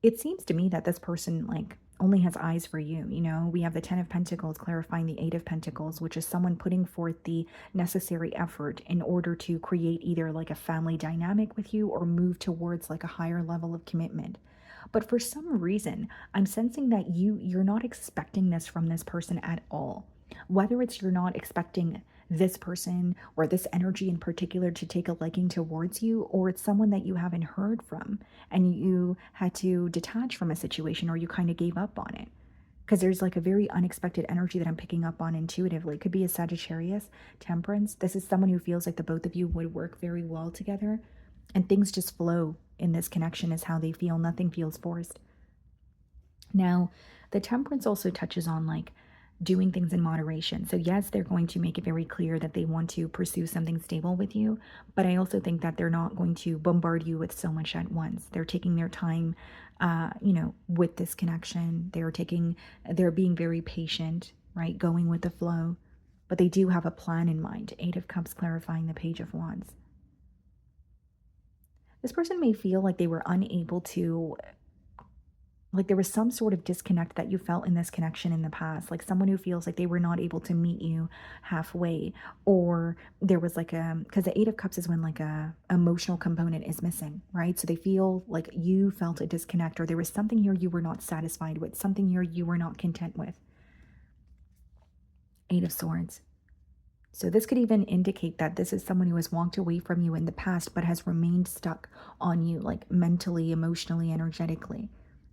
It seems to me that this person like only has eyes for you. We have the Ten of Pentacles clarifying the Eight of Pentacles, which is someone putting forth the necessary effort in order to create either like a family dynamic with you or move towards like a higher level of commitment. But for some reason, I'm sensing that you're not expecting this from this person at all. Whether it's you're not expecting this person or this energy in particular to take a liking towards you, or it's someone that you haven't heard from and you had to detach from a situation, or you kind of gave up on it. Because there's like a very unexpected energy that I'm picking up on intuitively. It could be a Sagittarius, Temperance. This is someone who feels like the both of you would work very well together, and things just flow in this connection is how they feel. Nothing feels forced. Now, the Temperance also touches on like doing things in moderation. So yes, they're going to make it very clear that they want to pursue something stable with you, but I also think that they're not going to bombard you with so much at once. They're taking their time, with this connection. They're being very patient, right? Going with the flow, but they do have a plan in mind. Eight of Cups clarifying the Page of Wands. This person may feel like they were unable to Like there was some sort of disconnect that you felt in this connection in the past, like someone who feels like they were not able to meet you halfway, or there was like because the 8 of Cups is when like a emotional component is missing, right? So they feel like you felt a disconnect, or there was something here you were not satisfied with, something here you were not content with. 8 of Swords. So this could even indicate that this is someone who has walked away from you in the past but has remained stuck on you, like mentally, emotionally, energetically.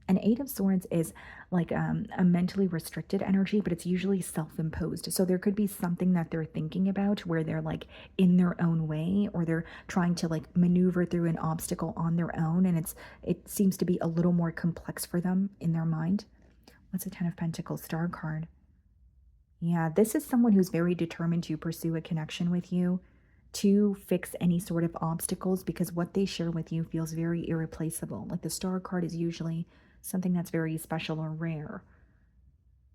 An 8 of Swords is like a mentally restricted energy, but it's usually self-imposed. So there could be something that they're thinking about where they're like in their own way, or they're trying to like maneuver through an obstacle on their own, and it seems to be a little more complex for them in their mind. What's a 10 of Pentacles star card? Yeah, this is someone who's very determined to pursue a connection with you, to fix any sort of obstacles, because what they share with you feels very irreplaceable. Like the star card is usually something that's very special or rare.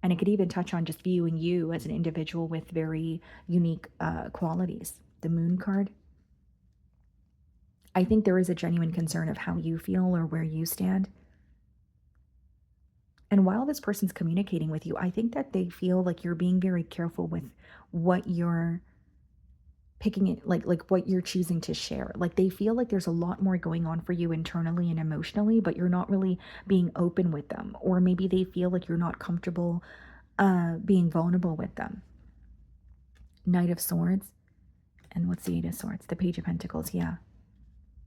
And it could even touch on just viewing you as an individual with very unique qualities. The moon card. I think there is a genuine concern of how you feel or where you stand. And while this person's communicating with you, I think that they feel like you're being very careful with what you're picking it, like what you're choosing to share. Like they feel like there's a lot more going on for you internally and emotionally, but you're not really being open with them. Or maybe they feel like you're not comfortable being vulnerable with them. Knight of Swords. And what's the 8 of Swords? The Page of Pentacles, yeah.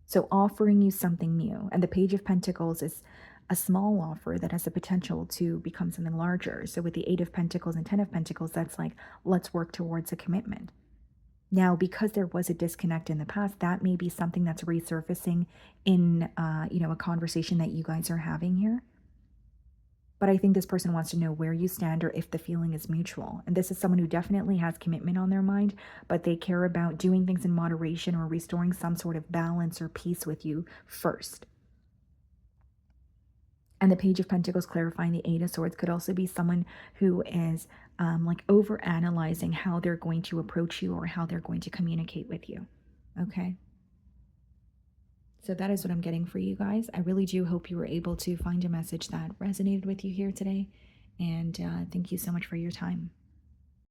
So offering you something new. And the Page of Pentacles is a small offer that has the potential to become something larger. So with the 8 of Pentacles and 10 of Pentacles, that's like, let's work towards a commitment. Now, because there was a disconnect in the past, that may be something that's resurfacing in, a conversation that you guys are having here. But I think this person wants to know where you stand, or if the feeling is mutual. And this is someone who definitely has commitment on their mind, but they care about doing things in moderation or restoring some sort of balance or peace with you first. And the Page of Pentacles clarifying the 8 of Swords could also be someone who is like over analyzing how they're going to approach you or how they're going to communicate with you. Okay. So that is what I'm getting for you guys. I really do hope you were able to find a message that resonated with you here today. And thank you so much for your time.